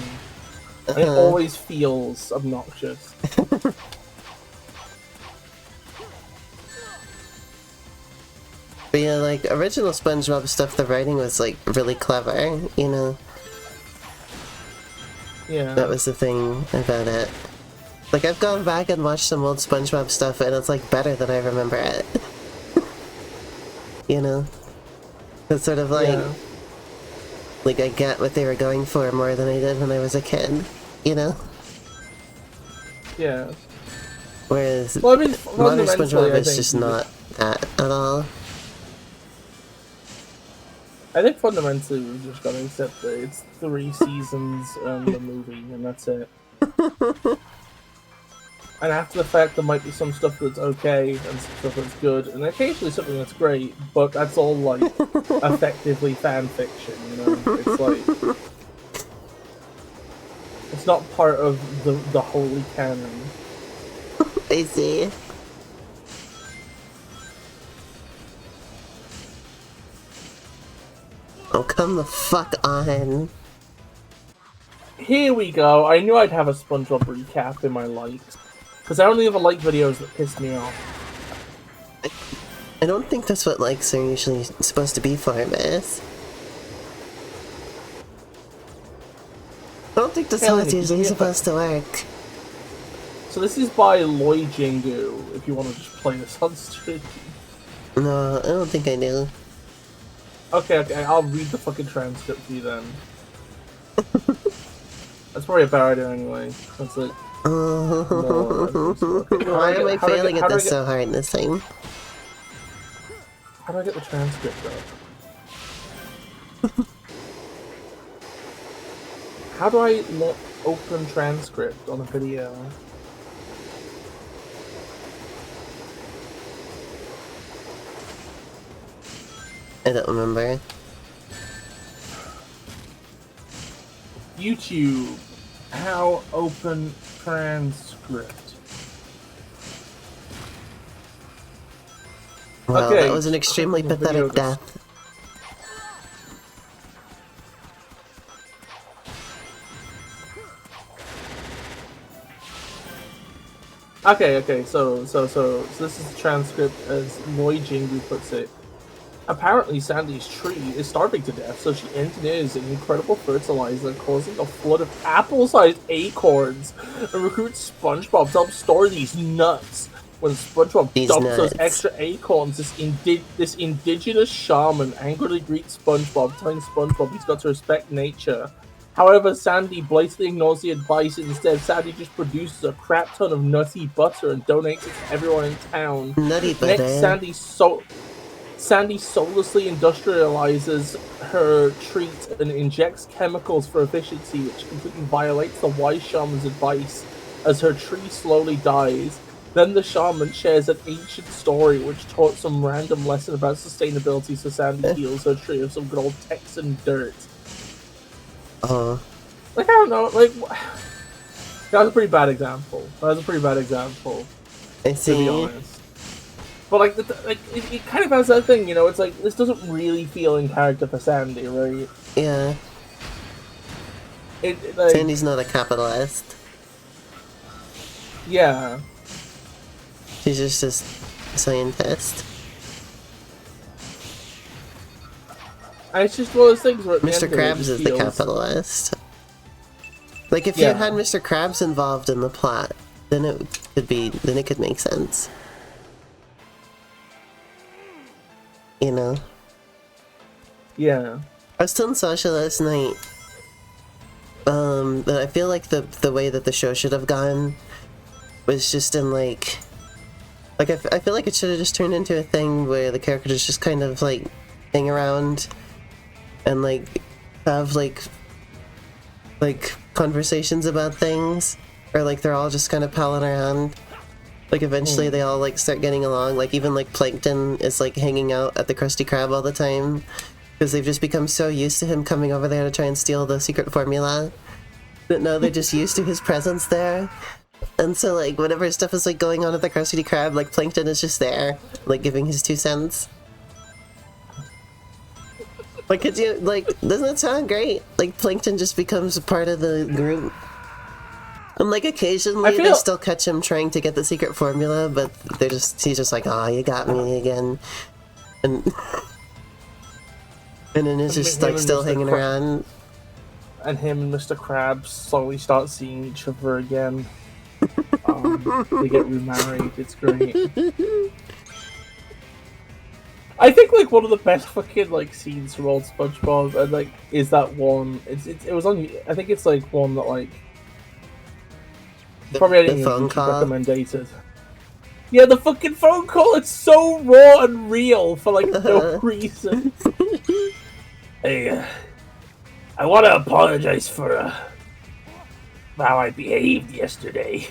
And it always feels obnoxious. But yeah, like, original SpongeBob stuff, the writing was, like, really clever, you know? Yeah. That was the thing about it. Like, I've gone back and watched some old SpongeBob stuff, and it's, like, better than I remember it. You know? It's sort of like... Like, I get what they were going for more than I did when I was a kid, you know? Yeah. Whereas, well, I mean, modern SpongeBob is just not that at all. I think fundamentally we've just got to accept that it's 3 seasons and a movie, and that's it. And after the fact, there might be some stuff that's okay and some stuff that's good, and occasionally something that's great, but that's all, like, effectively fan fiction, you know? It's like... It's not part of the holy canon. I see. Oh, come the fuck on. Here we go. I knew I'd have a SpongeBob recap in my likes. Because I only ever like videos that piss me off. I don't think that's what likes are usually supposed to be for, Miss. I don't think that's how it's usually supposed to work. So this is by Loy Jingu, if you want to just play this on stream. No, I don't think I do. Okay, I'll read the fucking transcript for you then. That's probably a bad idea anyway. That's like... Why am I failing at this so hard this time? How do I get the transcript up? How do I open transcript on a video? I don't remember. YouTube. How open transcript? Well, okay, that was an extremely pathetic death. Okay, so this is the transcript as Loy Jingu puts it. Apparently, Sandy's tree is starving to death, so she engineers an incredible fertilizer, causing a flood of apple-sized acorns, and recruits SpongeBob to help store these nuts. when SpongeBob These dumps those nuts. extra acorns, this indigenous shaman angrily greets SpongeBob, telling SpongeBob he's got to respect nature. However, Sandy blatantly ignores the advice, and instead Sandy just produces a crap ton of nutty butter and donates it to everyone in town. Nutty butter. Next, Sandy soullessly industrializes her treat and injects chemicals for efficiency, which completely violates the wise shaman's advice as her tree slowly dies. Then the shaman shares an ancient story which taught some random lesson about sustainability, so Sandy heals her tree of some good old Texan dirt. Like, I don't know, like... That was a pretty bad example. I To see. be honest. But like, it kind of has that thing, you know. It's like this doesn't really feel in character for Sandy, right? Yeah. Like, Sandy's not a capitalist. Yeah. She's just a scientist. And it's just one of those things where Mr. Krabs is the capitalist. Like, if you had Mr. Krabs involved in the plot, then it could make sense. You know? Yeah. I was telling Sasha last night, that I feel like the way that the show should have gone was just in, like I feel like it should have just turned into a thing where the characters just kind of, like, hang around and, like, have, like, conversations about things, or, like, they're all just kind of palling around. Like, eventually they all, like, start getting along. Like, even, like, Plankton is, like, hanging out at the Krusty Krab all the time, because they've just become so used to him coming over there to try and steal the secret formula, that now they're just used to his presence there. And so, like, whenever stuff is, like, going on at the Krusty Krab, like, Plankton is just there, like, giving his 2 cents. Like, could you, like, doesn't it sound great? Like, Plankton just becomes a part of the group. And, like, occasionally they still catch him trying to get the secret formula, but he's just like, "Aw, you got me again." And then it's just, like, still hanging around. And him and Mr. Krabs slowly start seeing each other again. They get remarried, it's great. I think, like, one of the best fucking, like, scenes from old SpongeBob, and, like, is that one. It was on. I think it's, like, one that, like, probably I didn't even recommended. Yeah, the fucking phone call. It's so raw and real for, like, no reason. Hey, I want to apologize for how I behaved yesterday.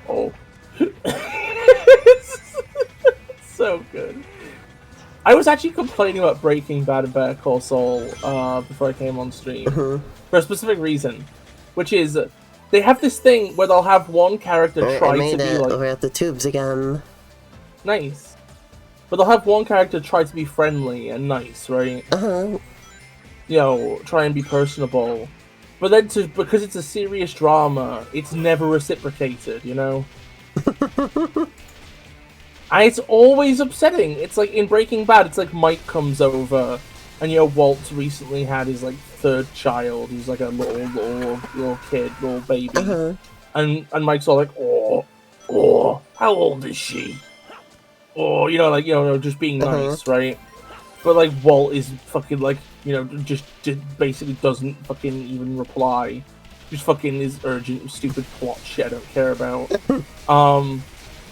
Oh. It's so good. I was actually complaining about Breaking Bad and Better Call Saul before I came on stream for a specific reason, which is they have this thing where they'll have one character try to be like, we're at the tubes again. Nice, but they'll have one character try to be friendly and nice, right? You know, try and be personable, but then because it's a serious drama, it's never reciprocated, you know. And it's always upsetting. It's like in Breaking Bad, it's like Mike comes over, and you know Walt recently had his like 3rd child, who's like a little kid, little baby, and Mike's all like, oh, how old is she? Oh, you know, like, you know, just being nice, right? But like Walt is fucking like, you know, just basically doesn't fucking even reply. Just fucking is urgent, stupid plot shit I don't care about.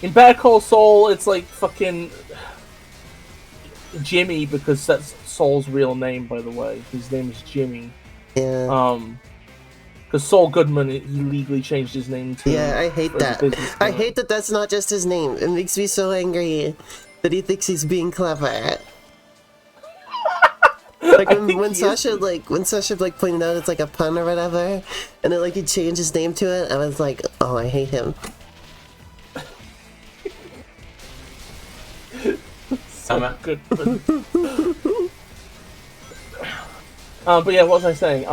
In Better Call Saul, it's like fucking Jimmy, because that's Saul's real name, by the way. His name is Jimmy. Yeah. Because Saul Goodman, he legally changed his name to. Yeah, I hate that. I hate that that's not just his name. It makes me so angry that he thinks he's being clever. Like when Sasha pointed out it's like a pun or whatever, and then like he changed his name to it, I was like, oh, I hate him. So good. But yeah, what was I saying?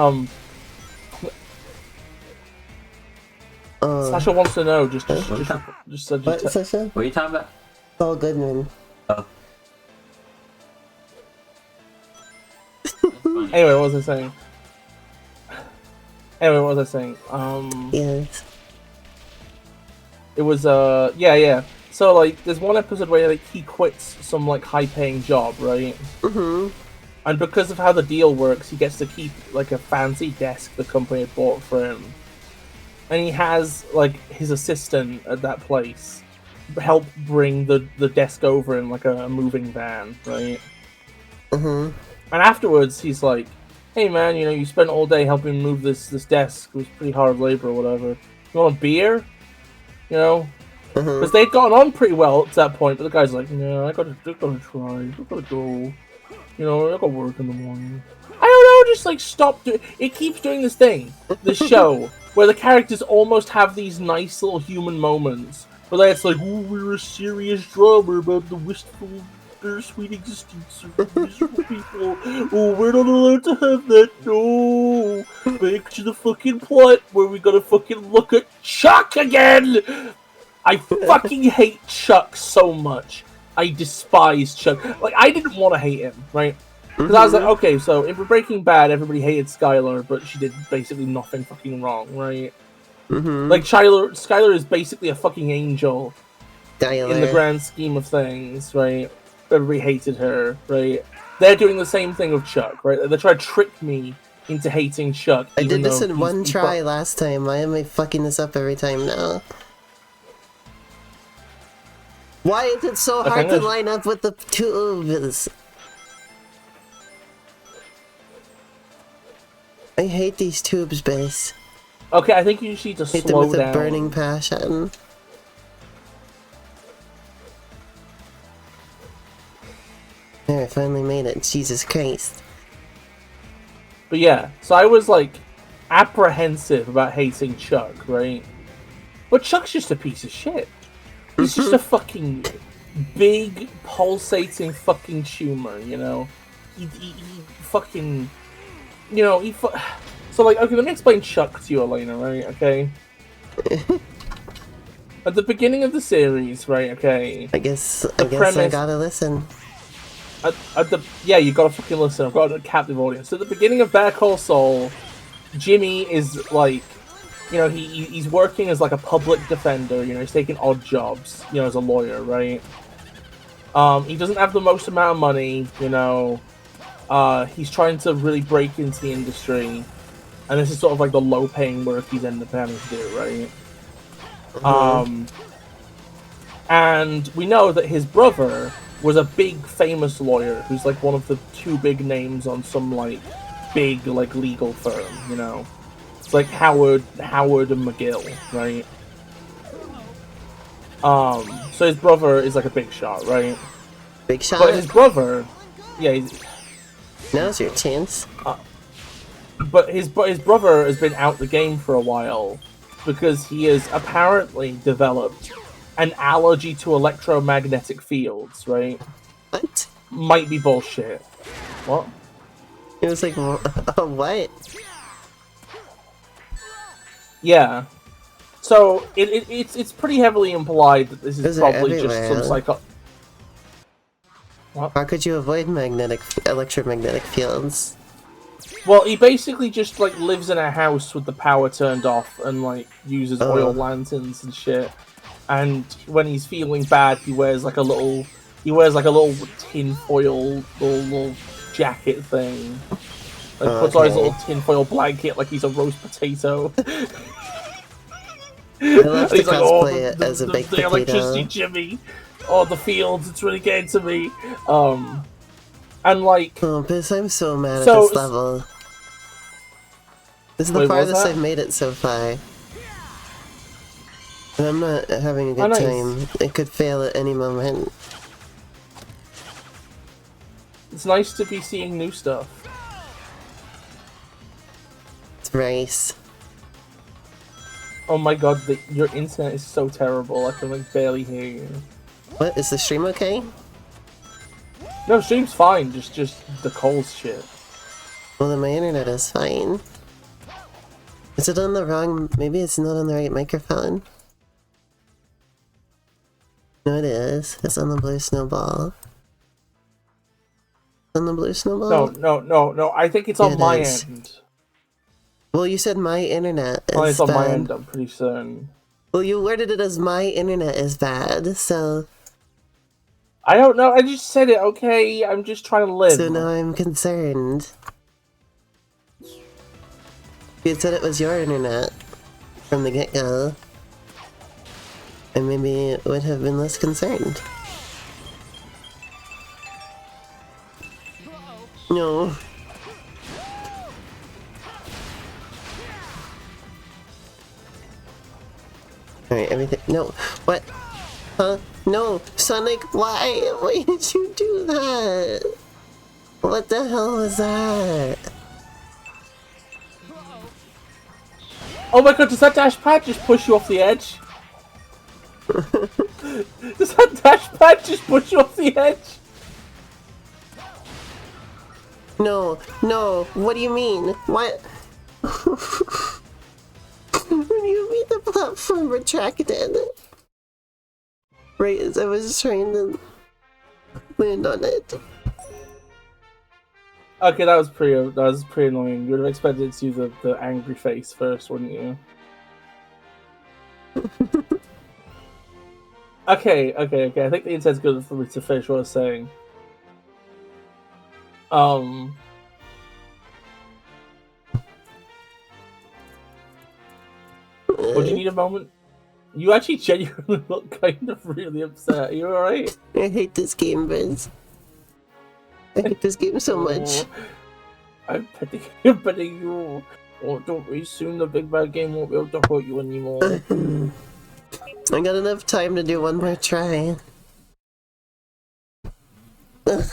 Sasha wants to know. Just what, Sasha? What are you talking about? Saul Goodman. Oh. Anyway, what was I saying? Yes. It was yeah. So like, there's one episode where like he quits some like high-paying job, right? Mm-hmm. And because of how the deal works, he gets to keep like a fancy desk the company had bought for him. And he has like his assistant at that place help bring the desk over in like a moving van, right? Mm-hmm. And afterwards, he's like, "Hey man, you know, you spent all day helping move this desk. It was pretty hard labor or whatever. You want a beer? You know?" Mm-hmm. Because they'd gotten on pretty well up to that point, but the guy's like, "No, I gotta try. I gotta go. You know, I gotta work in the morning." I don't know, just like stop doing. It keeps doing this thing, this show, where the characters almost have these nice little human moments, where it's like, "Oh, we're a serious drama about the wistful, bittersweet existence of miserable people. Oh, we're not allowed to have that. No, back to the fucking plot where we gotta fucking look at Chuck again." I fucking hate Chuck so much. I despise Chuck. Like, I didn't want to hate him, right? Because I was like, okay, so in Breaking Bad, everybody hated Skylar, but she did basically nothing fucking wrong, right? Like, Skylar is basically a fucking angel in the grand scheme of things, right? Everybody hated her, right? They're doing the same thing with Chuck, right? They try to trick me into hating Chuck. I did this in one try last time. Why am I fucking this up every time now? Why is it so hard to line up with the tubes? I hate these tubes, Base. Okay, I think you just need to slow down. Hate them with a burning passion. There, I finally made it. Jesus Christ. But yeah, so I was like apprehensive about hating Chuck, right? But Chuck's just a piece of shit. He's just a fucking big, pulsating fucking tumor, you know? He fucking... You know, So, like, okay, let me explain Chuck to you, Elena, right? Okay? At the beginning of the series, right, okay? I guess I gotta listen. Yeah, you gotta fucking listen. I've got a captive audience. At the beginning of Better Call Saul, Jimmy is, like... You know, he's working as, like, a public defender, you know, he's taking odd jobs, you know, as a lawyer, right? He doesn't have the most amount of money, you know, he's trying to really break into the industry, and this is sort of, like, the low-paying work he's ended up having to do, right? And we know that his brother was a big, famous lawyer, who's, like, one of the two big names on some, like, big, like, legal firm, you know? It's like Howard and McGill, right? So his brother is like a big shot, right? Big shot? But his brother, yeah, now's your chance. But his brother has been out the game for a while because he has apparently developed an allergy to electromagnetic fields, right? What? Might be bullshit. What? It was like, what? Yeah. So it's pretty heavily implied that this is probably just some psycho. What? How could you avoid electromagnetic fields? Well, he basically just like lives in a house with the power turned off and like uses oil lanterns and shit. And when he's feeling bad, he wears like a little tinfoil little jacket thing. Like puts on his little tinfoil blanket like he's a roast potato. I love to cosplay it as a baked potato. The electricity Jimmy. Oh, the fields, it's really getting to me. And like... Oh, Biz, I'm so mad at this level. This is the farthest I've made it so far. And I'm not having a good time. It could fail at any moment. It's nice to be seeing new stuff. It's rice. Oh my god, your internet is so terrible. I can like barely hear you. What? Is the stream okay? No, stream's fine. Just the calls shit. Well, then my internet is fine. Is it on the wrong... Maybe it's not on the right microphone? No, it is. It's on the blue snowball. On the blue snowball? No. I think it's on my end. Well, you said my internet is it's on bad. my end, I'm pretty certain. Well, you worded it as my internet is bad, so... I don't know, I just said it, okay? I'm just trying to live. So now I'm concerned. If you had said it was your internet from the get-go, I maybe would have been less concerned. No. Alright, everything. No. What? Huh? No! Sonic, why? Why did you do that? What the hell was that? Oh my god, does that dash pad just push you off the edge? Does that dash pad just push you off the edge? No, no, what do you mean? What? What do you mean the platform retracted? Right as I was trying to land on it. Okay, that was pretty annoying. You would have expected to see the angry face first, wouldn't you? Okay. I think the intent's good for me to finish what I was saying. Would you need a moment? You actually genuinely look kind of really upset. Are you alright? I hate this game, Vince. I hate this game so much. I'm petting you. Oh, don't worry, soon the big bad game won't be able to hurt you anymore. I got enough time to do one more try. Ugh.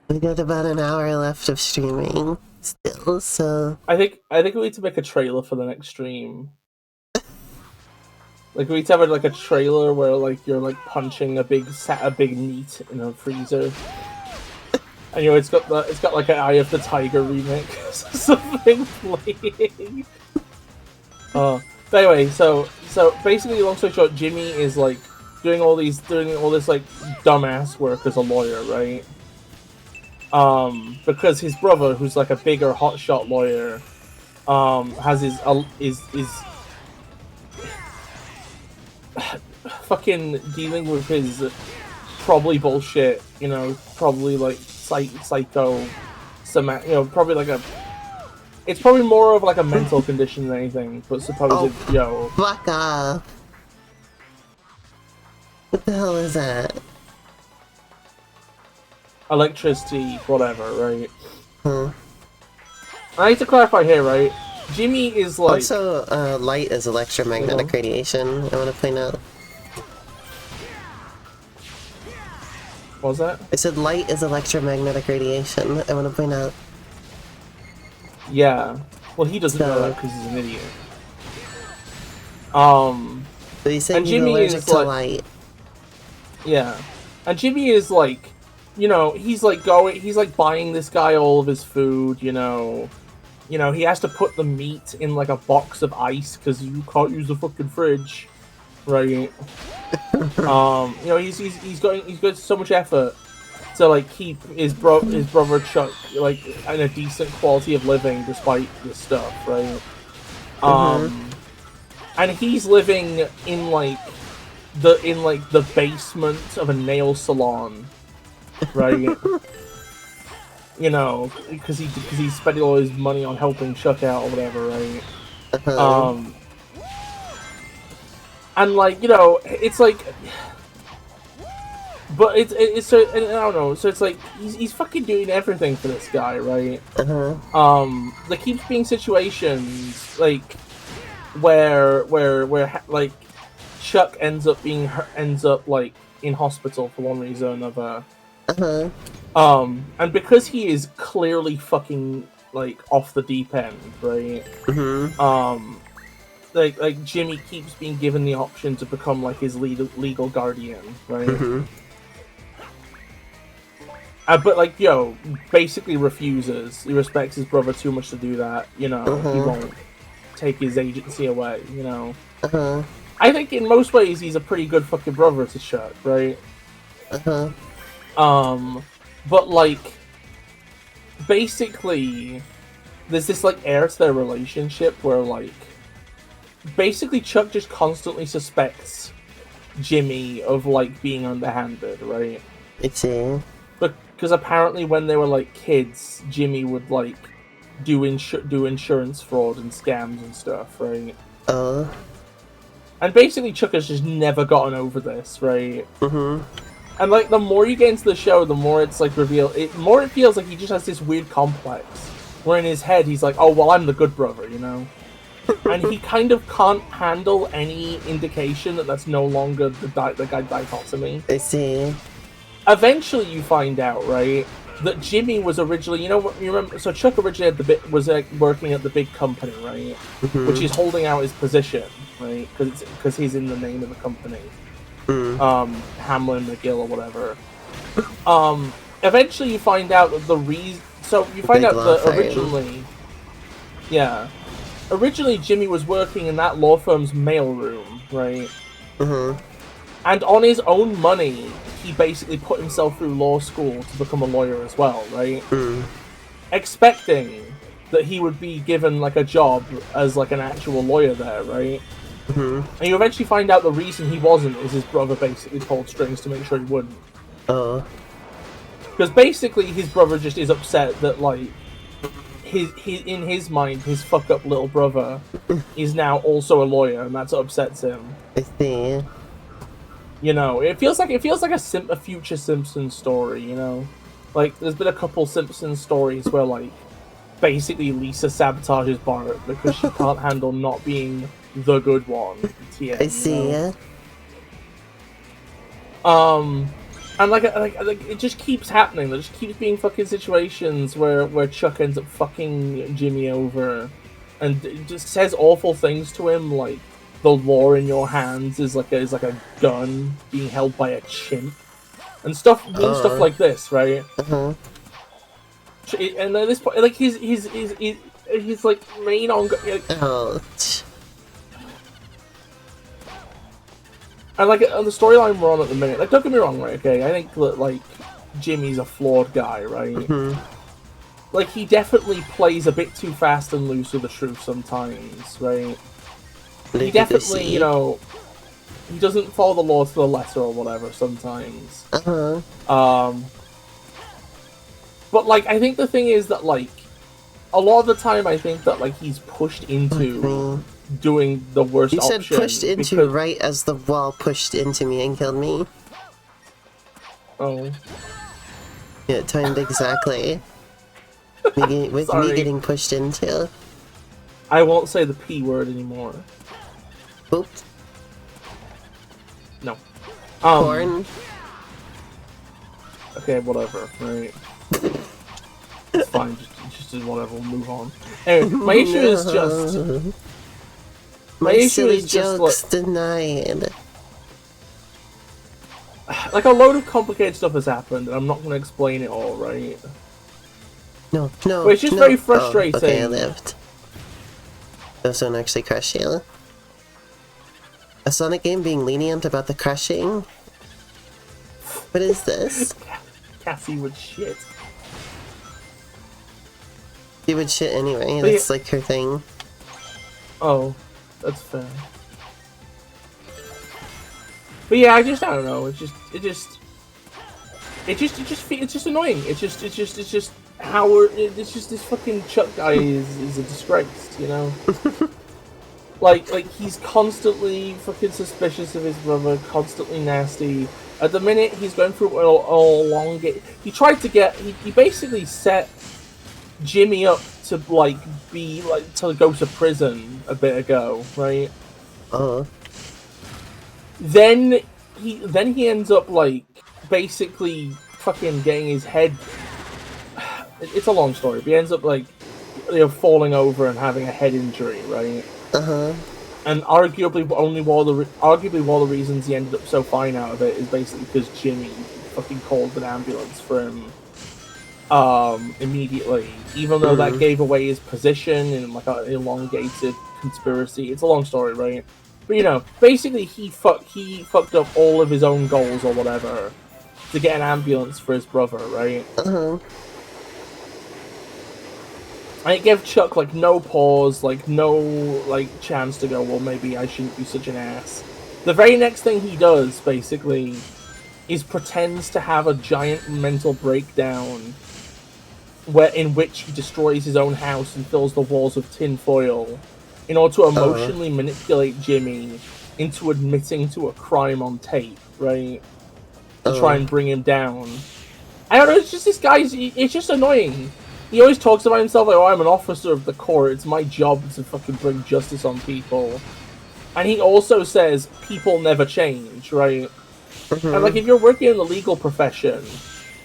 We got about an hour left of streaming still, so... I think we need to make a trailer for the next stream. Like we need to have like a trailer where like you're like punching a big meat in a freezer. And it's got like an Eye of the Tiger remix something playing. But anyway, so basically, long story short, Jimmy is like doing all this like dumbass work as a lawyer, right? Because his brother, who's like a bigger hotshot lawyer, has is fucking dealing with his probably bullshit, probably like psycho, probably like it's probably more of like a mental condition than anything, but supposed fuck off. What the hell is that? Electricity, whatever, right? Huh. I need to clarify here, right? Jimmy is like... Also, light is electromagnetic radiation, I want to point out. What was that? I said light is electromagnetic radiation, I want to point out. Yeah. Well, he doesn't know that because he's an idiot. So he's saying he's allergic to light. Yeah. And Jimmy is like... he's like buying this guy all of his food, he has to put the meat in like a box of ice because you can't use the fucking fridge, right? He's got so much effort to like keep his brother Chuck like in a decent quality of living despite this stuff, right? And he's living in like the basement of a nail salon. Right, because he's spending all his money on helping Chuck out or whatever, right? And like it's like, but it's so I don't know. So it's like he's fucking doing everything for this guy, right? There keeps being situations like where like Chuck ends up like in hospital for one reason or another. And because he is clearly fucking like off the deep end, right? Like Jimmy keeps being given the option to become like his legal guardian, right? But like basically refuses. He respects his brother too much to do that. He won't take his agency away. I think in most ways he's a pretty good fucking brother to Chuck, right? But like, basically, there's this like heir to their relationship where like, basically Chuck just constantly suspects Jimmy of like being underhanded, right? I see. Because apparently when they were like kids, Jimmy would like do insurance fraud and scams and stuff, right? Oh. And basically Chuck has just never gotten over this, right? Mm-hmm. And like the more you get into the show, the more it's like revealed. More it feels like he just has this weird complex, where in his head he's like, "Oh well, I'm the good brother," you know. And he kind of can't handle any indication that that's no longer the guy dichotomy. I see. Eventually, you find out, right, that Jimmy was originally, you remember. So Chuck originally had was working at the big company, right, which is holding out his position, right, because he's in the name of the company. Hamlin McGill or whatever. Eventually you find out that the reason. So you find out that originally Jimmy was working in that law firm's mailroom, right? And on his own money, he basically put himself through law school to become a lawyer as well, right? Expecting that he would be given like a job as like an actual lawyer there, right? And you eventually find out the reason he wasn't is his brother basically pulled strings to make sure he wouldn't. Oh. Because basically his brother just is upset that like his in his mind his fuck up little brother is now also a lawyer, and that's what upsets him. I see. You know, it feels like a future Simpsons story. You know, like there's been a couple Simpsons stories where like basically Lisa sabotages Bart because she can't handle not being the good one. I see. You know? And like it just keeps happening. There just keeps being fucking situations where Chuck ends up fucking Jimmy over, and it just says awful things to him, like the law in your hands is like a gun being held by a chimp, and stuff like this, right? And at this point, like he's like main on. Ouch. And like on the storyline we're on at the minute, like don't get me wrong, right? Okay, I think that like Jimmy's a flawed guy, right? Like he definitely plays a bit too fast and loose with the truth sometimes, right? He definitely, you know, he doesn't follow the law to the letter or whatever sometimes. But like I think the thing is that like a lot of the time I think that like he's pushed into doing the worst option. You said pushed into right as the wall pushed into me and killed me. Oh. Yeah, it timed exactly. With me getting pushed into. I won't say the P word anymore. Oops. No. Porn. Okay, whatever, right. It's fine, just whatever, we'll move on. Anyway, my issue is just... My silly jokes denied. Like, a load of complicated stuff has happened, and I'm not going to explain it all, right? No. But it's just very frustrating. Oh, okay, I lived. This one actually crushed you. A Sonic game being lenient about the crushing? What is this? Cassie would shit. She would shit anyway, that's like her thing. Oh, that's fair. But yeah, I don't know. It's just annoying. It's just this fucking Chuck guy is a disgrace, you know. like he's constantly fucking suspicious of his brother, constantly nasty. At the minute, he's going through a long game. He basically set Jimmy up to to go to prison a bit ago, right? Then he ends up like basically fucking getting his head. It's a long story, but he ends up like falling over and having a head injury, right? And arguably one of the reasons he ended up so fine out of it is basically because Jimmy fucking called an ambulance for him immediately, even though that gave away his position in like an elongated conspiracy. It's a long story, right? But you know, basically he fucked up all of his own goals or whatever to get an ambulance for his brother, right? And it gave Chuck, like, no pause, like, no, like, chance to go, well, maybe I shouldn't be such an ass. The very next thing he does, basically, is pretends to have a giant mental breakdown in which he destroys his own house and fills the walls with tin foil in order to emotionally manipulate Jimmy into admitting to a crime on tape, right? To try and bring him down. I don't know, it's just this guy's... It's just annoying. He always talks about himself like, oh, I'm an officer of the court. It's my job to fucking bring justice on people. And he also says, people never change, right? And, like, if you're working in the legal profession,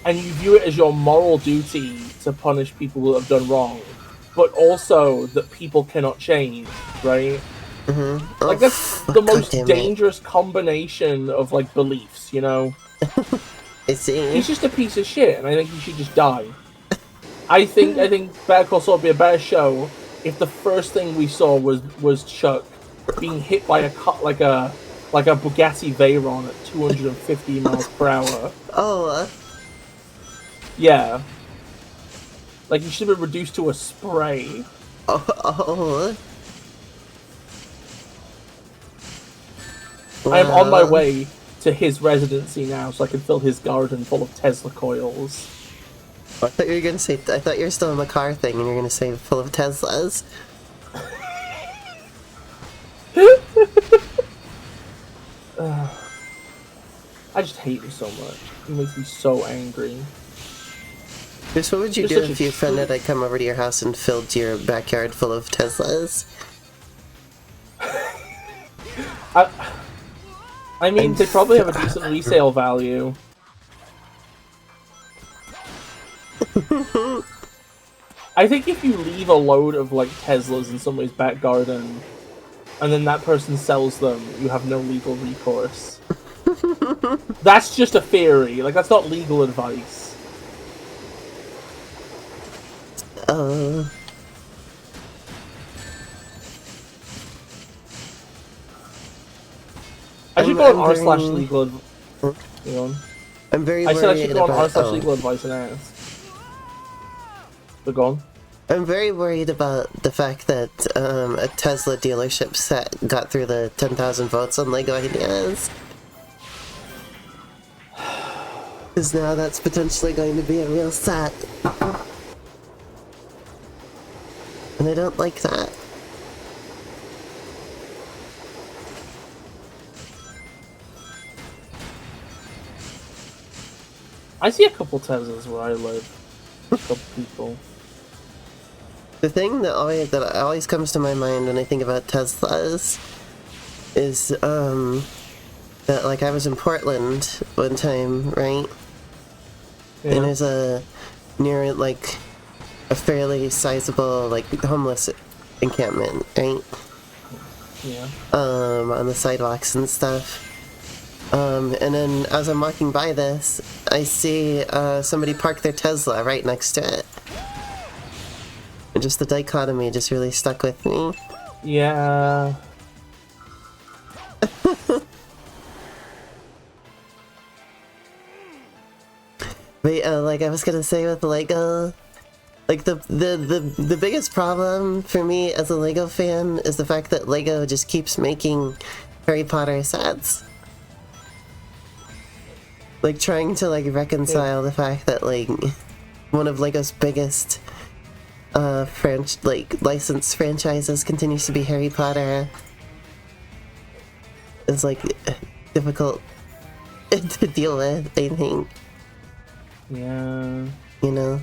and you view it as your moral duty to punish people who have done wrong, but also that people cannot change, right? Like, that's the most dangerous combination of, like, beliefs, you know? He's just a piece of shit, and I think he should just die. I think Better Call Saul would be a better show if the first thing we saw was Chuck being hit by a Bugatti Veyron at 250 miles per hour. Yeah. Like, he should have been reduced to a spray. I am on my way to his residency now, so I can fill his garden full of Tesla coils. I thought you were gonna say. I thought you were still in the car thing, and you're gonna say full of Teslas. I just hate him so much. He makes me so angry. Chris, what would you do if you found out I come over to your house and filled your backyard full of Teslas? I mean, they probably have a decent resale value. I think if you leave a load of, like, Teslas in somebody's back garden, and then that person sells them, you have no legal recourse. That's just a theory. Like, that's not legal advice. I should go on r/legal. Hang on. I'm very worried I said I should go on about r/legal advice and ask. But go on. I'm very worried about the fact that a Tesla dealership set got through the 10,000 votes on LEGO ideas. Because now that's potentially going to be a real set. And I don't like that. I see a couple Teslas where I live. A couple people. The thing that always comes to my mind when I think about Teslas is that, like, I was in Portland one time, right? Yeah. And there's near like a fairly sizable, like, homeless encampment, right? Yeah. On the sidewalks and stuff. And then as I'm walking by this, I see somebody park their Tesla right next to it. And just the dichotomy just really stuck with me. Yeah. But like I was gonna say with LEGO, like the biggest problem for me as a LEGO fan is the fact that LEGO just keeps making Harry Potter sets. Like, trying to, like, reconcile the fact that, like, one of LEGO's biggest licensed franchises continues to be Harry Potter is, like, difficult to deal with, I think. Yeah. You know?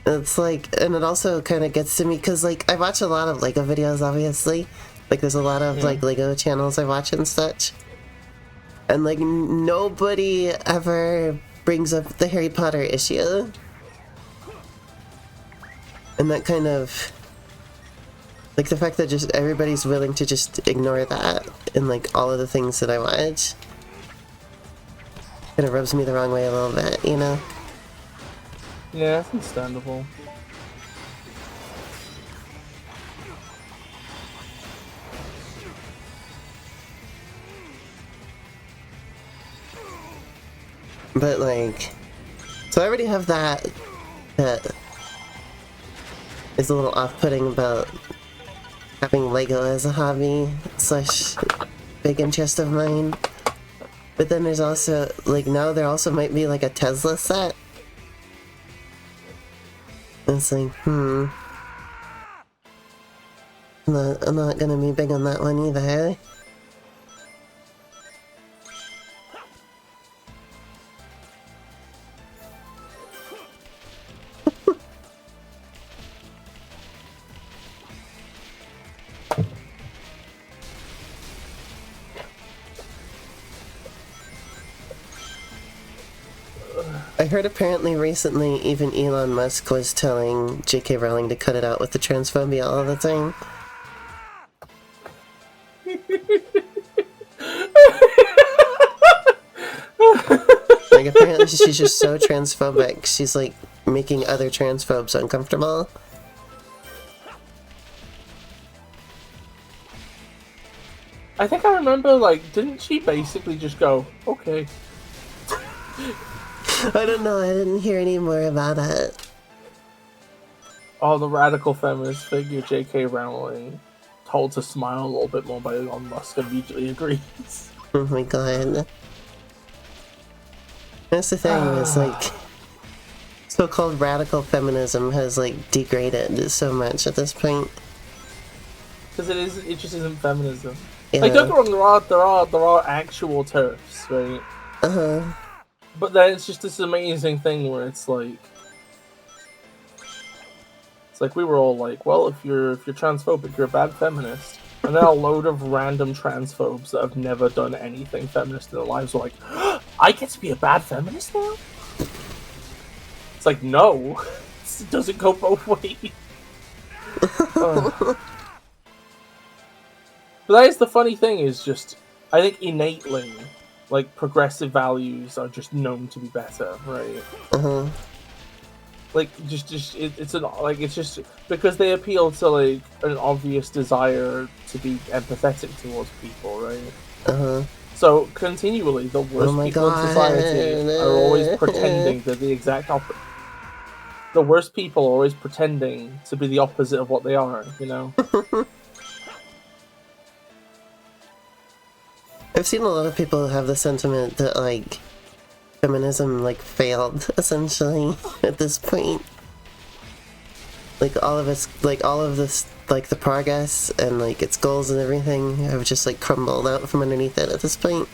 It's like, and it also kind of gets to me, because, like, I watch a lot of LEGO videos, obviously. Like, there's a lot of, like, LEGO channels I watch and such. And, like, nobody ever brings up the Harry Potter issue. And that kind of... like, the fact that just everybody's willing to just ignore that in, like, all of the things that I watch kind of rubs me the wrong way a little bit, you know? Yeah, that's understandable. But, like, So I already have that is a little off-putting about having Lego as a hobby slash big interest of mine. But then there's also, like, now there also might be like a Tesla set. And it's like, I'm not gonna be big on that one either. I heard apparently recently even Elon Musk was telling J.K. Rowling to cut it out with the transphobia all the time. Like, apparently she's just so transphobic, she's like making other transphobes uncomfortable. I think I remember, like, didn't she basically just go, okay. I don't know, I didn't hear any more about it. Oh, the radical feminist figure J.K. Rowling told to smile a little bit more by Elon Musk immediately agrees. Oh my god. That's the thing, is like, so-called radical feminism has like degraded so much at this point. Because it just isn't feminism. Yeah. Like, don't get me wrong, there are actual TERFs, right? Uh-huh. But then it's just this amazing thing where it's like we were all like, well, if you're transphobic, you're a bad feminist. And then a load of random transphobes that have never done anything feminist in their lives are like, I get to be a bad feminist now? It's like, no. It doesn't go both ways. But that is the funny thing, is just, I think innately, like, progressive values are just known to be better, right? Uh-huh. Like, it's just because they appeal to, like, an obvious desire to be empathetic towards people, right? Uh-huh. So, continually, the worst people in society are always pretending they're the exact opposite. The worst people are always pretending to be the opposite of what they are, you know? I've seen a lot of people have the sentiment that, like, feminism, like, failed, essentially, at this point. Like, all of this, like, the progress and, like, its goals and everything have just, like, crumbled out from underneath it at this point.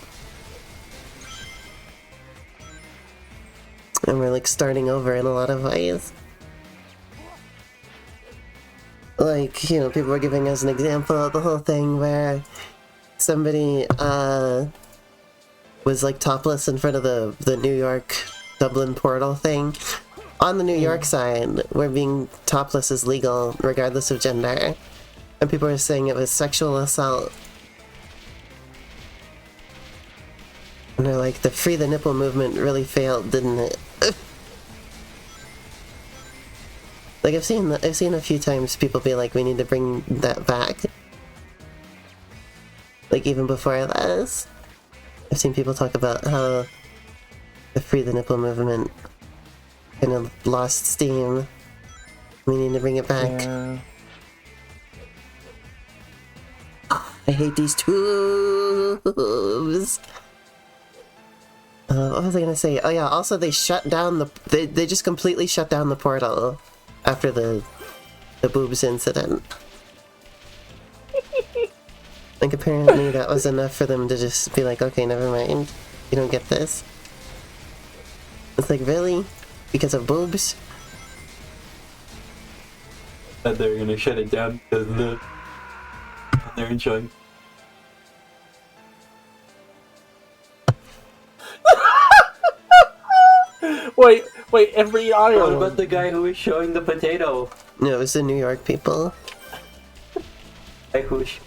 And we're, like, starting over in a lot of ways. Like, you know, people were giving us an example of the whole thing where somebody, was like topless in front of the New York Dublin portal thing. On the New York side, where being topless is legal regardless of gender. And people are saying it was sexual assault. And they're like, the Free the Nipple movement really failed, didn't it? Like, I've seen a few times people be like, we need to bring that back. Like, even before this. I've seen people talk about how the Free the Nipple movement kind of lost steam. We need to bring it back. Yeah. I hate these tubes! What was I gonna say? Oh yeah, also they shut down they just completely shut down the portal after the boobs incident. Like, apparently that was enough for them to just be like, okay, never mind. You don't get this. It's like, really? Because of boobs? That they're gonna shut it down because they're enjoying. Wait, every Ireland. What about the guy who was showing the potato? No, it was the New York people. Like who's...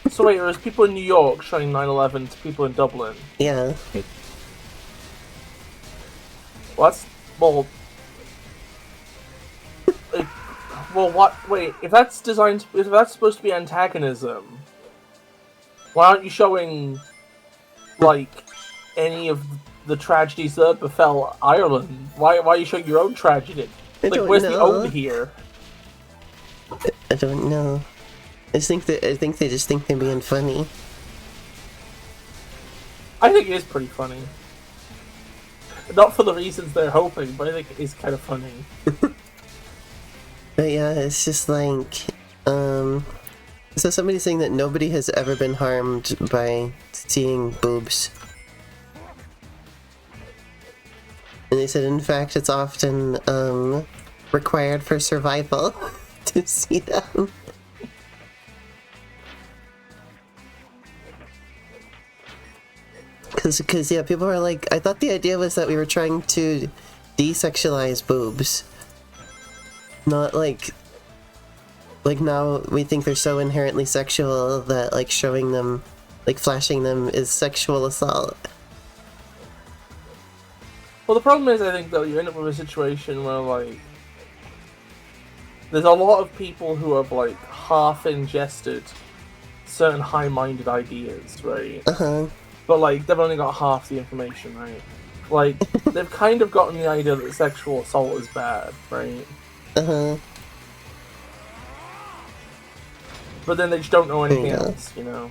So wait, there was people in New York showing 9/11 to people in Dublin. Yeah. Well, what? Wait, if that's supposed to be antagonism, why aren't you showing, like, any of the tragedies that befell Ireland. Why are you showing your own tragedy? I Like, don't where's the know. own here? I don't know. I think they just think they're being funny. I think it is pretty funny. Not for the reasons they're hoping, but I think it is kind of funny. But yeah, it's just like, so somebody's saying that nobody has ever been harmed by seeing boobs. And they said, in fact, it's often, required for survival to see them. Cause yeah, people are like, I thought the idea was that we were trying to desexualize boobs. Not like now we think they're so inherently sexual that like showing them, like flashing them is sexual assault. Well, the problem is, I think, though, you end up with a situation where, like, there's a lot of people who have, like, half ingested certain high-minded ideas, right? Uh-huh. But, like, they've only got half the information, right? Like, they've kind of gotten the idea that sexual assault is bad, right? Uh-huh. But then they just don't know anything Yeah. else, you know?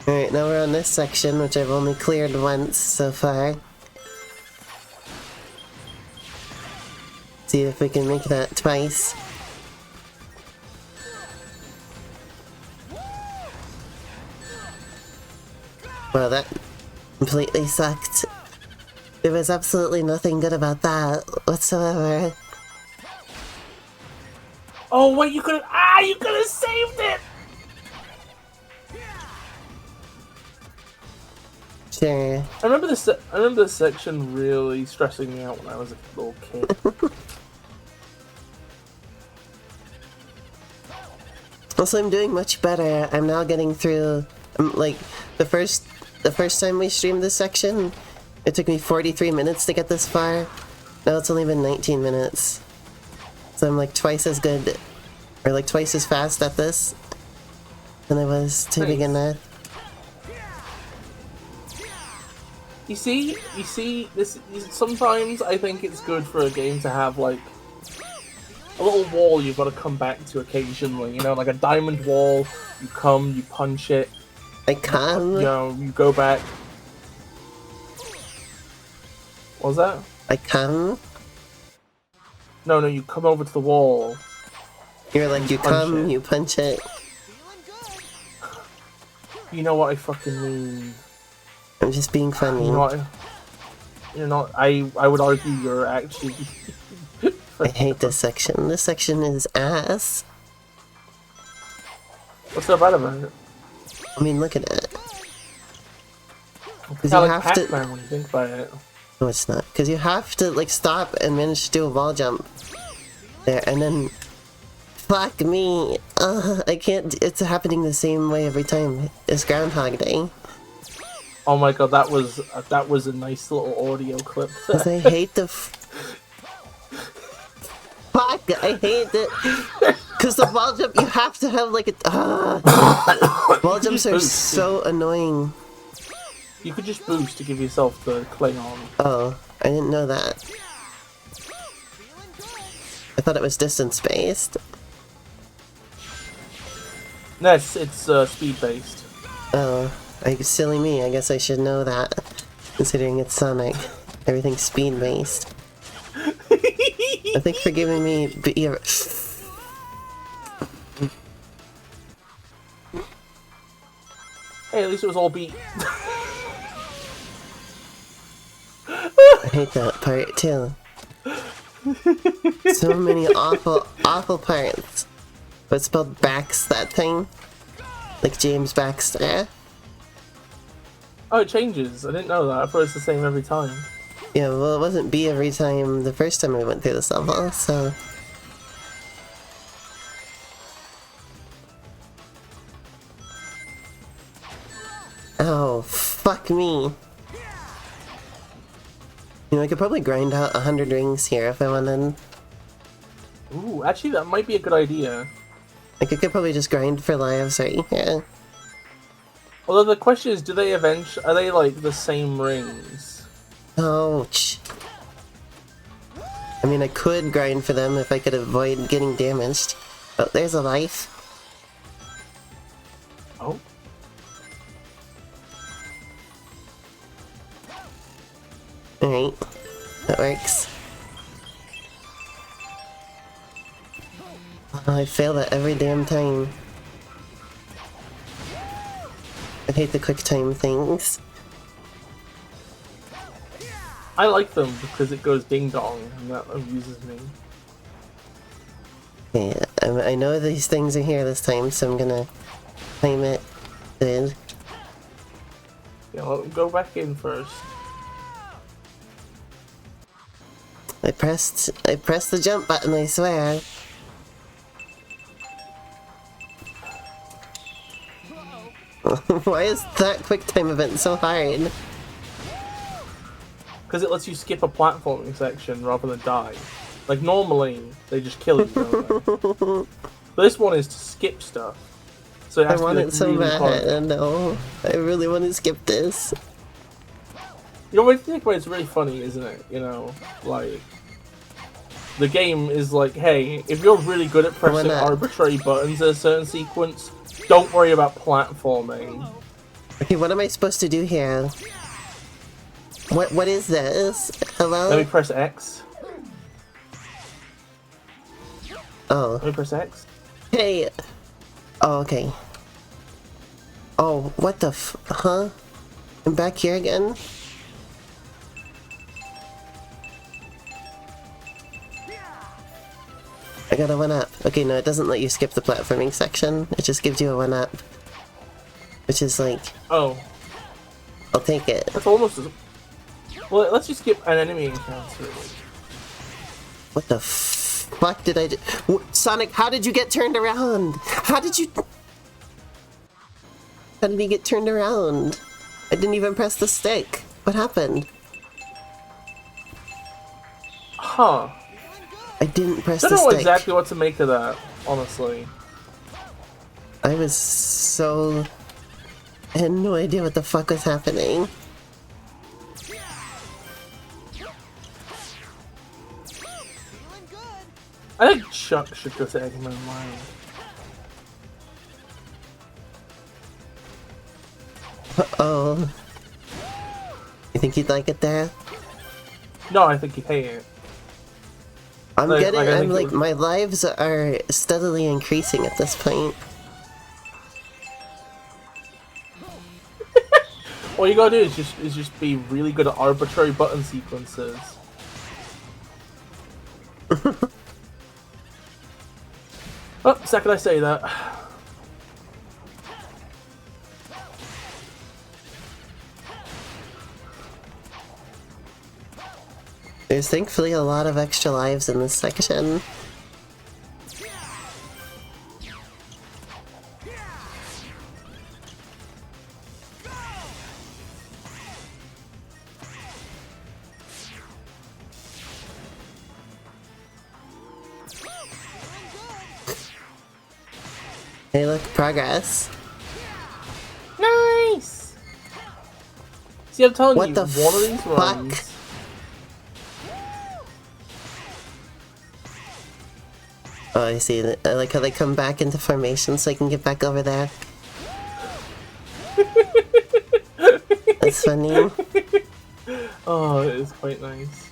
Alright, now we're on this section, which I've only cleared once so far. See if we can make that twice. Well, that completely sucked. There was absolutely nothing good about that whatsoever. Oh, wait, you could have saved it! Sure. I remember this section really stressing me out when I was a little kid. Also, I'm doing much better. I'm now getting through, like, the first time we streamed this section, it took me 43 minutes to get this far. Now it's only been 19 minutes. So I'm like twice as good, or like twice as fast at this than I was to begin with. You see, this sometimes I think it's good for a game to have, like, a little wall you've got to come back to occasionally, you know, like a diamond wall, you come, you punch it, I can. you know, you go back. What was that? I can. No, you come over to the wall. You're like, you punch come, it. you punch it. You know what I fucking mean. I'm just being funny. You're not, I would argue you're actually... I hate this section. This section is ass. What's so bad about it? I mean, look at it. It's kind of like Pac-Man when you think about it. No, it's not. Because you have to, like, stop and manage to do a wall jump. There, and then... Fuck me! I can't... It's happening the same way every time. It's Groundhog Day. Oh my god, that was a nice little audio clip. Because I hate the... Fuck! I hate it! Because the wall jump, you have to have, like, a... Wall jumps are so annoying. You could just boost to give yourself the clay on. Oh, I didn't know that. I thought it was distance-based. No, it's speed-based. Oh, silly me. I guess I should know that. Considering it's Sonic. Everything's speed-based. I think for giving me... Hey, at least it was all beat. I hate that part, too. So many awful, awful parts. But it's spelled Bax, that thing. Like James Baxter. Oh, it changes. I didn't know that. I thought it's the same every time. Yeah, well, it wasn't B every time the first time we went through this level, so... Oh, fuck me. You know, I could probably grind out 100 rings here if I wanted. Ooh, actually, that might be a good idea. Like, I could probably just grind for lives right here. Although the question is, are they like the same rings? Ouch. I mean, I could grind for them if I could avoid getting damaged. Oh, there's a life. Oh. Alright. That works. Oh, I fail that every damn time. I hate the quick time things. I like them because it goes ding dong and that amuses me. Yeah, I know these things are here this time, so I'm gonna time it good. Yeah, well, go back in first. I pressed the jump button, I swear. Why is that quick time event so hard? Because it lets you skip a platforming section rather than die. Like, normally, they just kill you, don't they? But this one is to skip stuff. So it I has want to be it so really bad, hard. no. I really want to skip this. You know, when you think about it, it's really funny, isn't it? You know, like... The game is like, hey, if you're really good at pressing arbitrary buttons in a certain sequence, don't worry about platforming. Okay, what am I supposed to do here? What is this? Hello? Let me press X. Oh. Let me press X. Hey! Oh, okay. Oh, what the huh? I'm back here again? I got a 1-up. Okay, no, it doesn't let you skip the platforming section. It just gives you a 1-up. Which is like... Oh. I'll take it. That's almost as... Well, it lets you skip an enemy encounter. What the fuck did I do? Sonic, how did you get turned around? How did he get turned around? I didn't even press the stick. What happened? Huh. I didn't press I the don't know stick. exactly what to make of that, honestly. I was so... I had no idea what the fuck was happening. I think Chuck should go to Eggman Line. Uh-oh. You think you'd like it there? No, I think he'd hate it. I'm Like, getting... like, I I'm think it like... would- My lives are steadily increasing at this point. All you gotta do is just be really good at arbitrary button sequences. Oh, second I say that. There's thankfully a lot of extra lives in this section. Hey, look, progress. Nice! See, I'm telling What you, the one of these fuck? runs... Oh, I see. I like how they come back into formation so I can get back over there. That's funny. Oh, it is quite nice.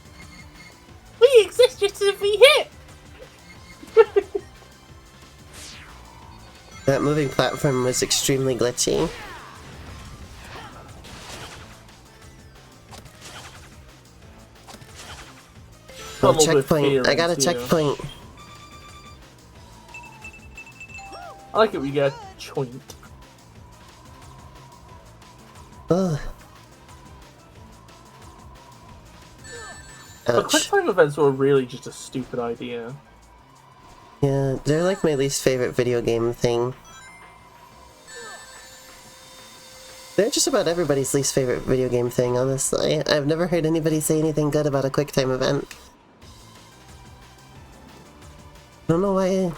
We exist just to be hit! That moving platform was extremely glitchy. A Oh, little bit of checkpoint. I got a clearance, yeah. checkpoint. I like it when you get a joint. Ugh. But quick Ouch. time events were really just a stupid idea. Yeah, they're like my least favorite video game thing. They're just about everybody's least favorite video game thing, honestly. I've never heard anybody say anything good about a quick time event. I don't know why.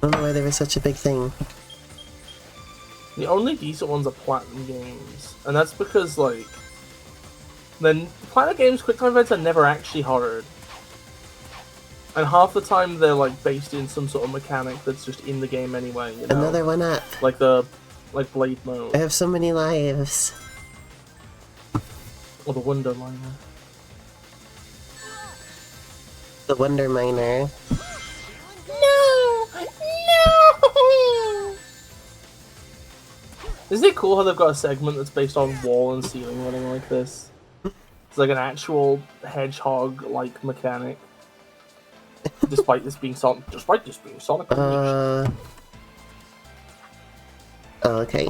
don't know why they were such a big thing. The only decent ones are Platinum games, and that's because, like, then Platinum games quick time events are never actually hard. And half the time they're, like, based in some sort of mechanic that's just in the game anyway, you know? Another one up. Like Blade mode. I have so many lives. Or the Wonder Liner. The Wonder Miner. No! No! Isn't it cool how they've got a segment that's based on wall and ceiling running like this? It's like an actual hedgehog-like mechanic. Despite this being Sonic Oh, okay.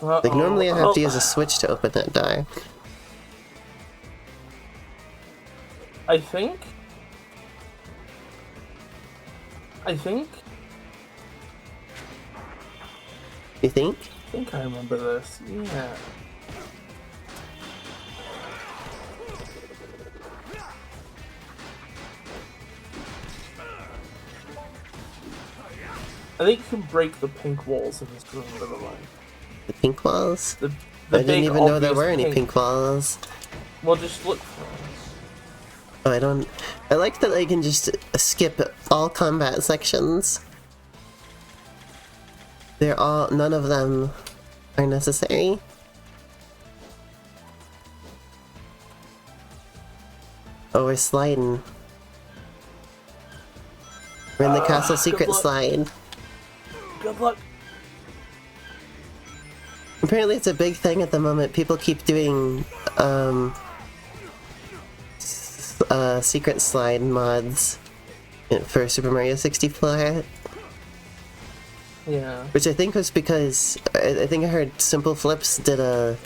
Like, normally I have to use a switch to open that door. I think. You think? I think I remember this. Yeah. I think you can break the pink walls in this room, by the way. The pink walls? The I didn't big, even know there obvious were any pink walls. Well, just look for them. Oh, I don't... I like that I can just skip all combat sections. They're all... None of them are necessary. Oh, we're sliding. We're in the castle secret luck. slide. Good luck. Apparently it's a big thing at the moment. People keep doing, secret slide mods for Super Mario 64. Yeah. Which I think was because, I think I heard Simple Flips did a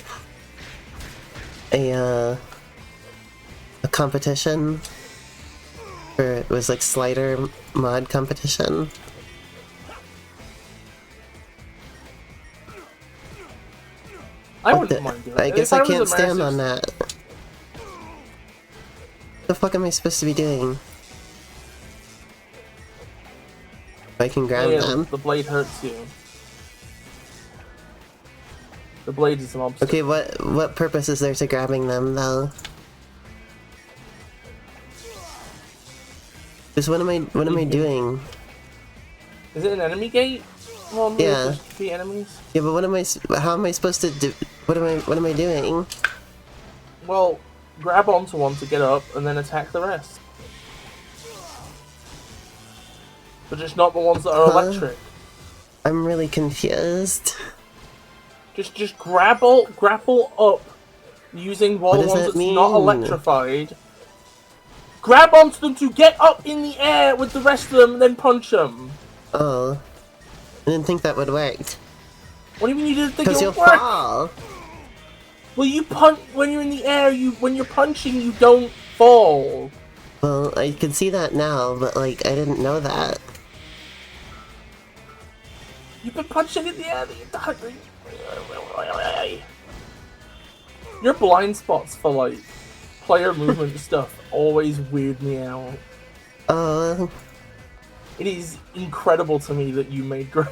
competition. For, it was like slider mod competition. I wouldn't mind doing it. I guess If I was can't a stand massive- on that. What the fuck am I supposed to be doing? I can grab Yeah, them. the blade hurts you. The blade is an obstacle. Okay, what purpose is there to grabbing them though? Just what am I doing? Is it an enemy gate? Well, Yeah. The enemies. Yeah, but how am I supposed to do? What am I doing? Well, grab onto one to get up, and then attack the rest. But just not the ones that are Huh? electric. I'm really confused. Just grapple up using one What of the does ones that that's mean? not electrified. Grab onto them to get up in the air with the rest of them, and then punch them. Oh, I didn't think that would work. What do you mean you didn't think Because it you'll would work? fall. Well, you punch when you're in the air. When you're punching, you don't fall. Well, I can see that now, but like I didn't know that. You've been punching in the air the entire thing. Your blind spots for like player movement stuff always weird me out. It is incredible to me that you made great.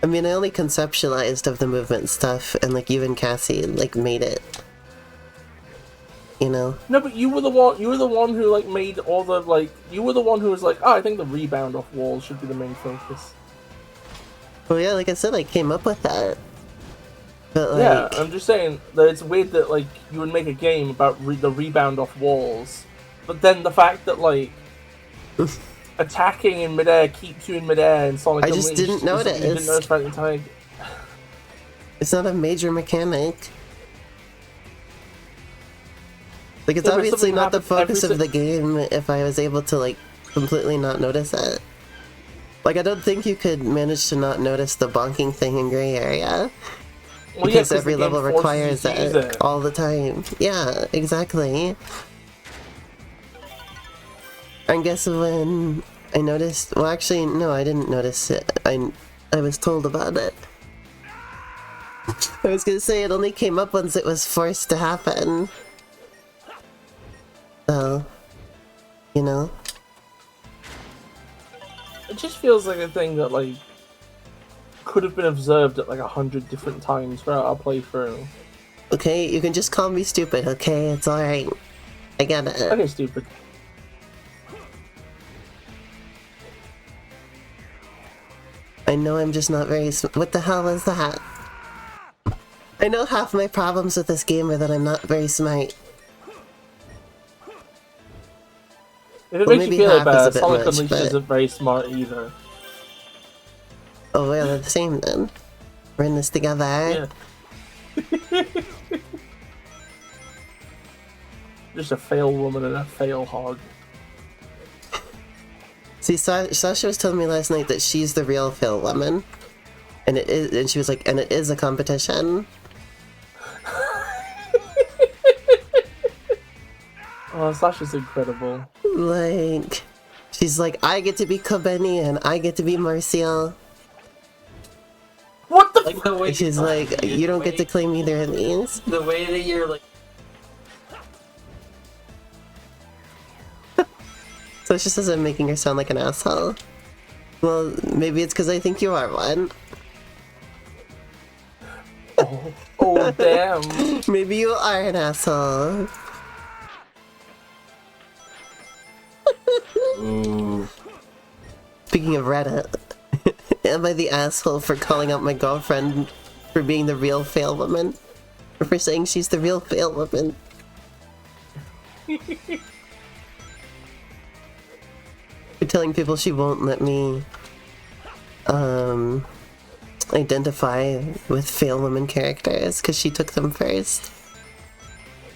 I mean, I only conceptualized of the movement stuff, and like you and Cassie like made it. You know? No, but you were the one. You were the one who like made all the like. You were the one who was like, "Oh, I think the rebound off walls should be the main focus." Well, yeah, like I said, I came up with that. But like, Yeah, I'm just saying that it's weird that like you would make a game about the rebound off walls, but then the fact that like attacking in midair keeps you in midair in Sonic I just Unleashed didn't is something you didn't notice. notice throughout the entire. it's not a major mechanic. Like, it's Yeah, but obviously something not the happens every focus of the game if I was able to, like, completely not notice it. Like, I don't think you could manage to not notice the bonking thing in Gray Area. Well, Because the every game level forces you requires to use it all the time. Yeah, exactly. I guess when I noticed... Well, actually, no, I didn't notice it. I was told about it. I was gonna say it only came up once it was forced to happen. So, You know? It just feels like a thing that, like, could have been observed at like 100 different times throughout our playthrough. Okay, you can just call me stupid, okay? It's alright. I get it. Okay, stupid. I know I'm just not very what the hell is that? I know half my problems with this game are that I'm not very smart. If it Well, makes you maybe feel half is better, a bit Sonic much, Unleashed but- isn't very smart either. Oh, well, they're the same then. We're in this together. Yeah. Just a fail woman and a fail hog. See, Sasha was telling me last night that she's the real fail woman. And it is, and she was like, and it is a competition. Oh, Sasha's incredible. Like, she's like, I get to be Kobeni and I get to be Marcial. What the Like the way And she's like, you don't get to claim either of these. the way that you're like. So she says I'm making her sound like an asshole. Well, maybe it's because I think you are one. Oh, damn. Maybe you are an asshole. Ooh. Speaking of Reddit, am I the asshole for calling out my girlfriend for being the real fail woman? Or for saying she's the real fail woman? For telling people she won't let me identify with fail woman characters because she took them first.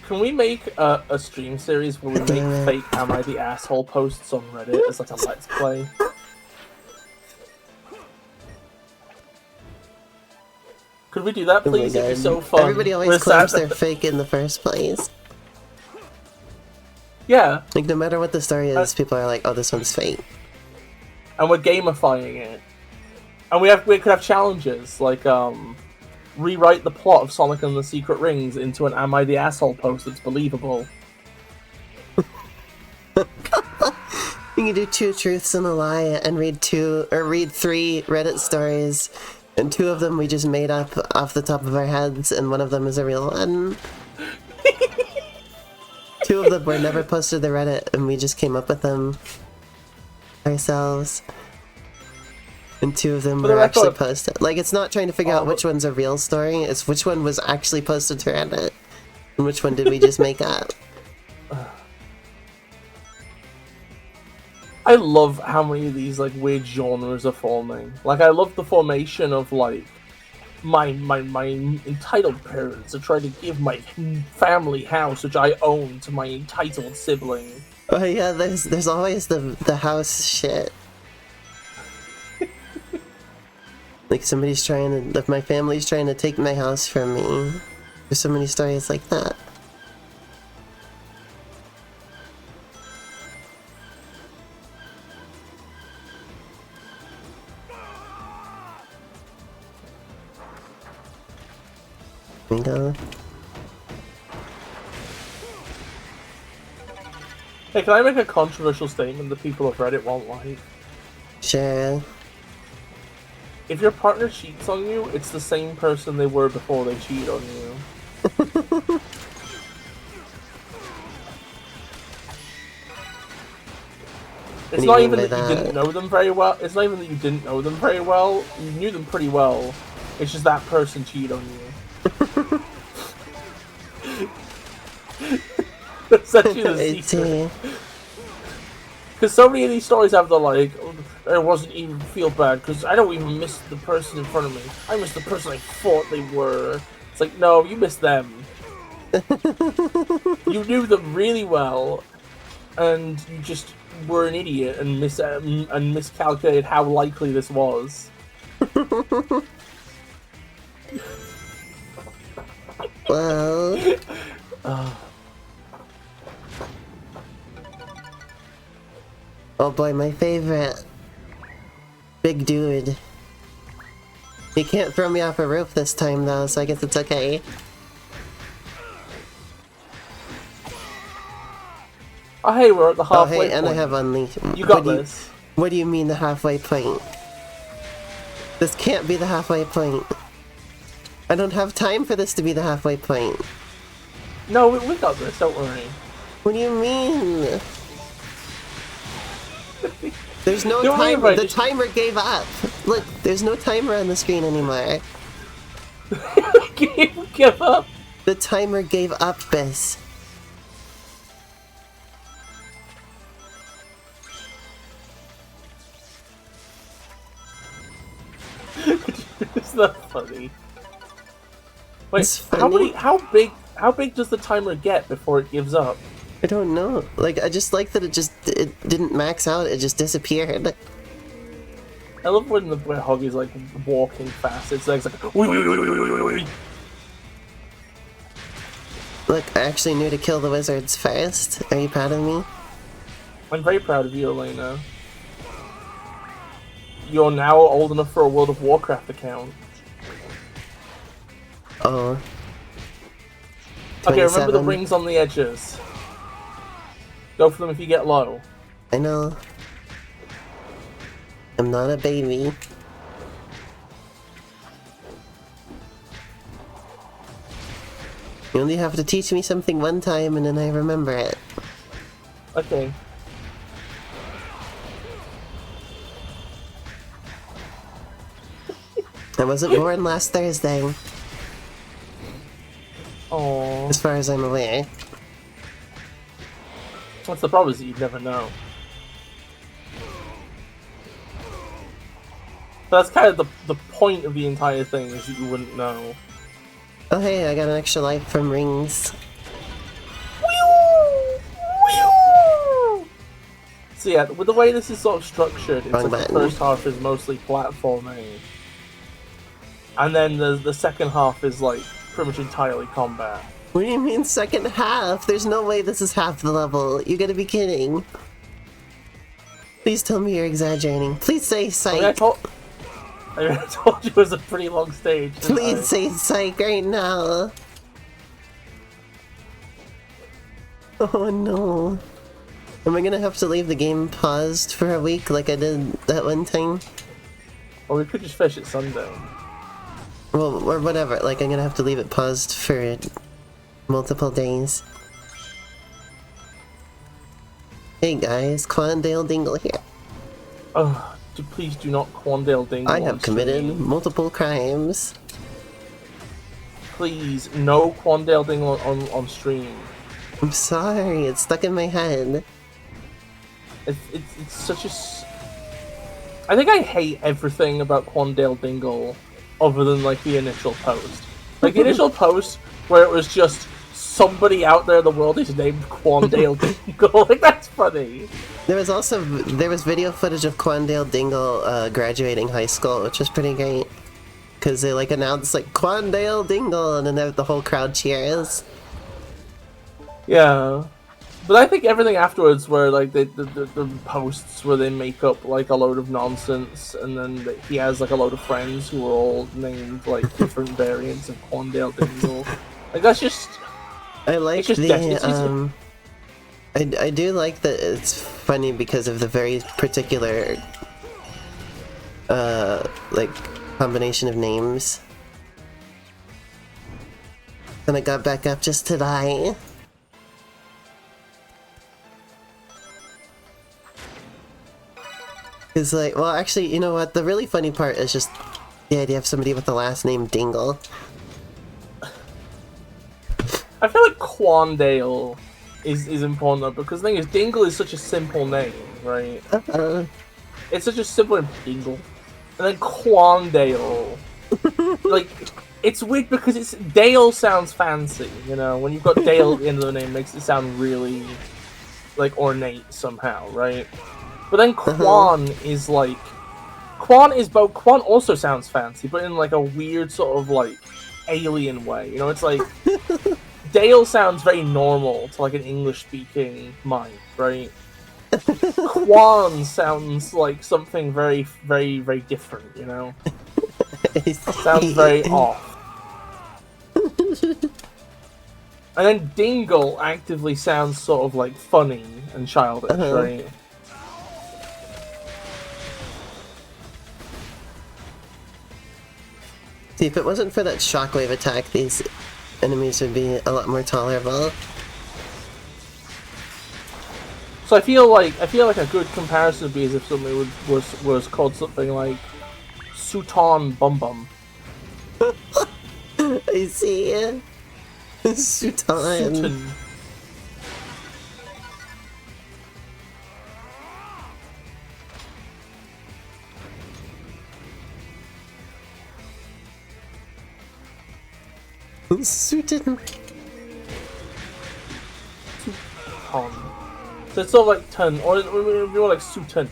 Can we make a stream series where we make fake Am I the Asshole posts on Reddit as like a Let's Play? Could we do that, Oh my please? It'd be God. so fun. Everybody always We're claims sad- they're fake in the first place. Yeah, Like, no matter what the story is, people are like, oh, this one's fake. and we're gamifying it. And we could have challenges, like, rewrite the plot of Sonic and the Secret Rings into an Am I the Asshole post that's believable. You can do 2 truths and a lie and read 3 Reddit stories, and 2 of them we just made up off the top of our heads, and one of them is a real one. 2 of them were never posted to Reddit, and we just came up with them ourselves. And 2 of them For the were actually record- posted. Like, it's not trying to figure out Oh. which one's a real story, it's which one was actually posted to Reddit, and which one did we just make up. I love how many of these like weird genres are forming. Like I love the formation of like my entitled parents are trying to give my family house which I own to my entitled sibling. Oh yeah, there's always the house shit. Like somebody's trying to, my family's trying to take my house from me. There's so many stories like that. Bingo. Hey, can I make a controversial statement that people of Reddit won't like? Sure. If your partner cheats on you, it's the same person they were before they cheated on you. It's do you not mean even by that you that? didn't know them very well. It's not even that you didn't know them very well. You knew them pretty well. It's just that person cheated on you. That's actually the It's, secret. Because so many of these stories have the like, oh, I wasn't even feel bad because I don't even miss the person in front of me. I miss the person I thought they were. It's like, no, you miss them. You knew them really well, and you just were an idiot and miscalculated how likely this was. well, oh boy, my favorite. Big dude. He can't throw me off a roof this time though, so I guess it's okay. Oh hey, we're at the Oh halfway hey, point. and I have Unleash. You got what this. What do you mean the halfway point? This can't be the halfway point. I don't have time for this to be the halfway point. No, we got this, don't worry. What do you mean? There's no Don't worry timer. about The it. timer gave up. Look, there's no timer on the screen anymore. Give up. The timer gave up, Bis. It's not funny. Wait, It's funny. how big does the timer get before it gives up? I don't know. Like, I just like that it didn't max out, it just disappeared. I love when Hoggy's like walking fast. It's like wee, wee, wee, wee, wee, wee, wee. Look, I actually knew to kill the wizards first. Are you proud of me? I'm very proud of you, Elena. You're now old enough for a World of Warcraft account. Oh. Okay, remember the 27. rings on the edges. Go for them if you get low. I know. I'm not a baby. You only have to teach me something one time and then I remember it. Okay. I wasn't born last Thursday, Oh, as far as I'm aware. what's the problem is that you'd never know. But that's kind of the point of the entire thing is that you wouldn't know. Oh hey, I got an extra life from rings. So yeah, with the way this is sort of structured, it's Wrong like the button. first half is mostly platforming, and then the second half is like pretty much entirely combat. What do you mean second half? There's no way this is half the level. You gotta be kidding. Please tell me you're exaggerating. Please say I mean, I psych. told you it was a pretty long stage. didn't I? Please say psych right now. Oh no. Am I gonna have to leave the game paused for a week like I did that one time? Or we could just finish it sundown. Well, or whatever. Like, I'm gonna have to leave it paused for multiple days. Hey guys, Quandale Dingle here. Oh, please do not Quandale Dingle. I on have committed stream. multiple crimes. Please, no Quandale Dingle on stream. I'm sorry, it's stuck in my head. It's such a. I think I hate everything about Quandale Dingle, other than like the initial post. Like the initial post where it was just somebody out there in the world is named Quandale Dingle. Like that's funny. There was video footage of Quandale Dingle graduating high school, which was pretty great. Cause they like announced like Quandale Dingle, and then the whole crowd cheers. Yeah. But I think everything afterwards, where like the posts where they make up like a load of nonsense, and then he has like a load of friends who are all named like different variants of Quandale Dingle. Like that's just. I like just the I do like that it's funny because of the very particular like combination of names. And I got back up just to die. It's like, well, actually, you know what? The really funny part is just the idea of somebody with the last name Dingle. I feel like Quandale is important though, because the thing is, Dingle is such a simple name, right? It's such a simple name, Dingle. And then Quandale. Like, it's weird because it's Dale sounds fancy, you know? When you've got Dale at the end of the name, it makes it sound really, like, ornate somehow, right? But then Quan is like... Quan also sounds fancy, but in, like, a weird sort of, like, alien way, you know? It's like... Dale sounds very normal to like an English-speaking mind, right? Quan sounds like something very, very, very different, you know? Sounds very off. And then Dingle actively sounds sort of like funny and childish, right? See, if it wasn't for that shockwave attack, these enemies would be a lot more tolerable. So I feel like a good comparison would be as if something was called something like Suton Bum Bum. I see. Sutan. Suton. Sutan. Suton. So it's sort of like ton, or more like Suton.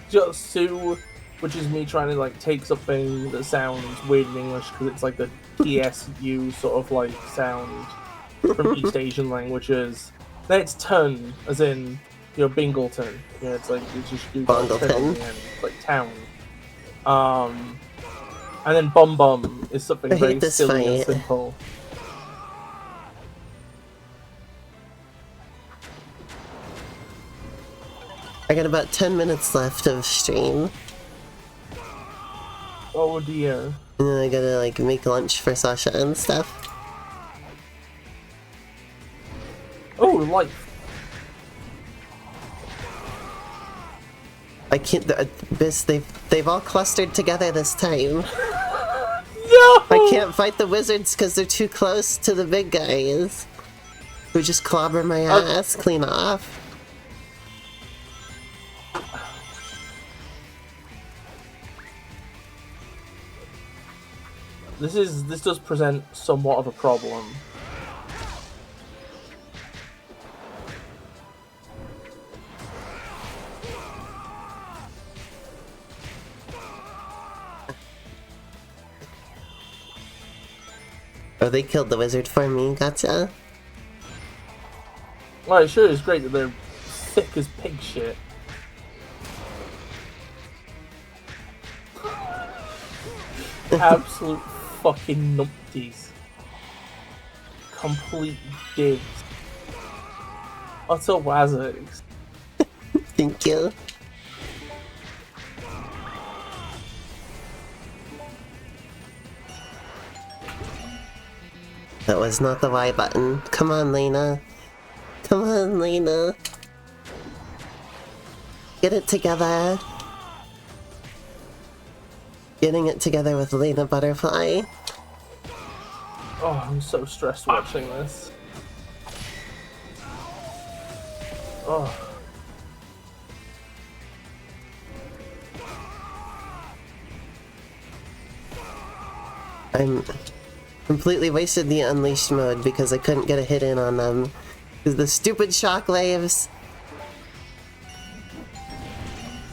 Just Sue, which is me trying to like take something that sounds weird in English because it's like the TSU sort of like sound from East Asian languages. Then it's ton, as in Bingleton. Yeah, it's like it's just Bongleton. Like town. And then Bum Bum is something I very hate this silly and fight. simple. I got about 10 minutes left of stream. Oh dear. And then I gotta like make lunch for Sasha and stuff. Oh, life. I can't. They've all clustered together this time. No! I can't fight the wizards because they're too close to the big guys, who just clobber my ass clean off. This does present somewhat of a problem. Oh, they killed the wizard for me, gotcha. Well, it sure is great that they're thick as pig shit. Absolute fucking numpties. Complete dibs. Utter wazzies. Thank you. That was not the Y button. Come on, Lena. Come on, Lena. Get it together. Getting it together with Lena Butterfly. Oh, I'm so stressed watching this. Oh. I'm completely wasted the unleashed mode because I couldn't get a hit in on them. Because the stupid shockwaves.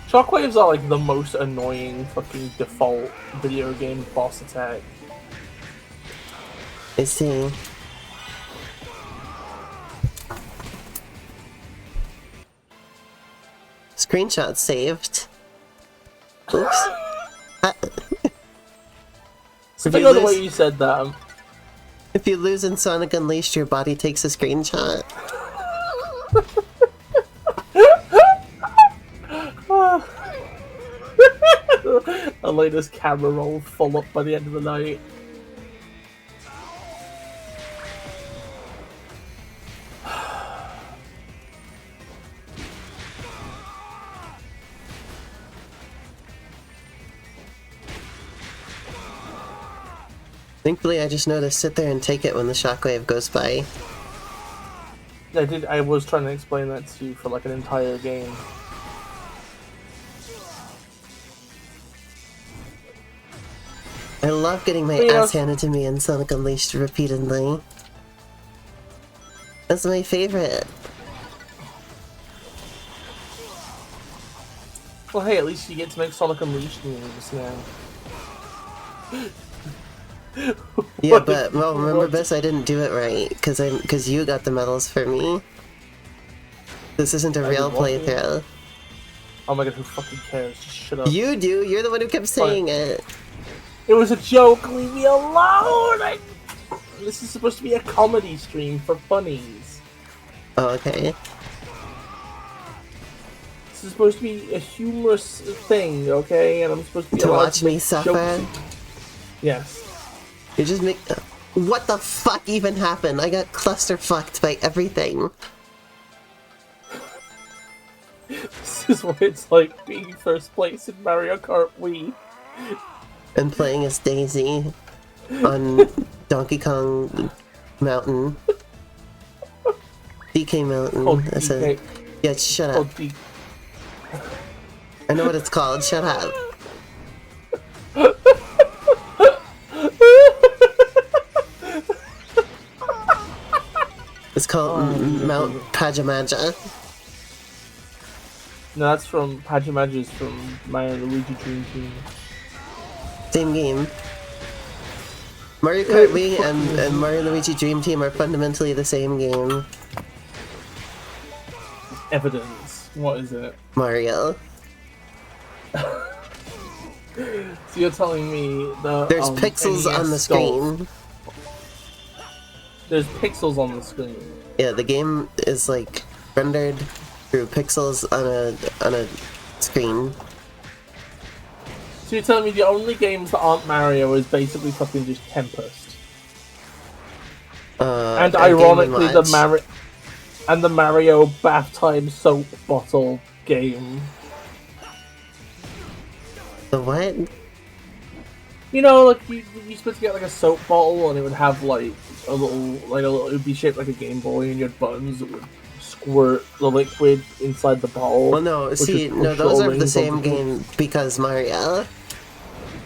Shockwaves are like the most annoying fucking default video game boss attack. I see. Screenshot saved. Oops. I know the way you said that. If you lose in Sonic Unleashed, your body takes a screenshot. Elena's camera roll full up by the end of the night. Thankfully, I just know to sit there and take it when the shockwave goes by. I was trying to explain that to you for like an entire game. I love getting my ass handed to me in Sonic Unleashed repeatedly. That's my favorite. Well, hey, at least you get to make Sonic Unleashed moves now. Yeah, but well, remember, Biss, I didn't do it right because you got the medals for me. This isn't a real playthrough. Oh my god, who fucking cares? Just shut up. You do. You're the one who kept saying it. It was a joke. Leave me alone. This is supposed to be a comedy stream for funnies. Oh, okay. This is supposed to be a humorous thing, okay? And I'm supposed to be To allowed watch to me make suffer? jokes. Yes. You just make... What the fuck even happened? I got clusterfucked by everything. This is what it's like being first place in Mario Kart Wii. And playing as Daisy on Donkey Kong Mountain. DK Mountain. Oh, That's DK. a... Yeah, shut Oh, up. I know what it's called. Shut up. It's called Mount Pajamaja. No, that's from Pajamaja's from Mario and Luigi Dream Team. Same game. Mario Kart Wii and Mario and Luigi Dream Team are fundamentally the same game. Evidence. What is it? Mario. So you're telling me the There's pixels NES on the Golf- screen. There's pixels on the screen. Yeah, the game is like rendered through pixels on a screen. So you're telling me the only games that aren't Mario is basically fucking just Tempest. And Game ironically & Watch. the Mario bath time soap bottle game. The what? You know, like you're supposed to get like a soap bottle and it would have like a little it would be shaped like a Game Boy and you had buttons that would squirt the liquid inside the bottle. Well, no, see, no, those are the same game because Mario.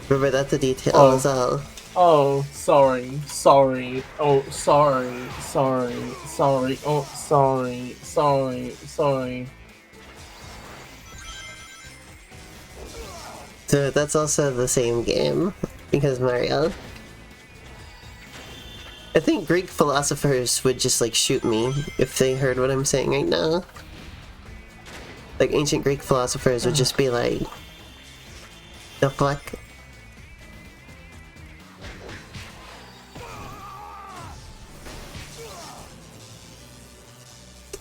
Remember, that's a detail as well. Oh, sorry. Oh, sorry. Oh, sorry. So that's also the same game because Mario. I think Greek philosophers would just like shoot me if they heard what I'm saying right now. Like ancient Greek philosophers would just be like, the fuck?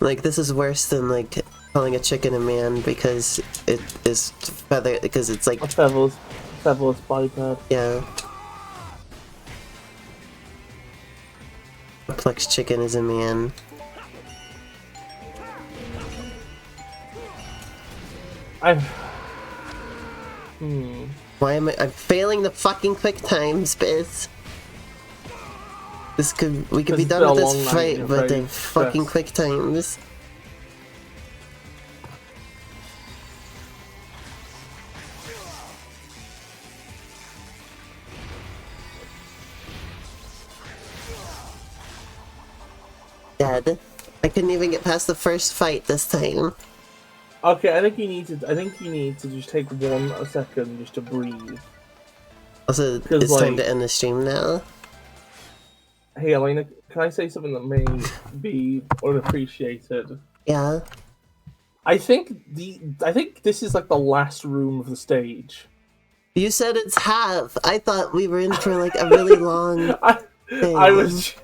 Like, this is worse than like calling a chicken a man because it is feather, because it's like, A featherless biped. yeah. A Plex chicken is a man. Why am I'm failing the fucking quick times, Biz? We could be It's done been with a long this night, fight, you're but very the fucking stressed. quick times. Dead. I couldn't even get past the first fight this time. Okay, I think you need to just take a second just to breathe. Also, 'Cause, it's time like- to end the stream now. Hey Elena, can I say something that may be unappreciated? Yeah. I think this is like the last room of the stage. You said it's half. I thought we were in for like a really long thing. I was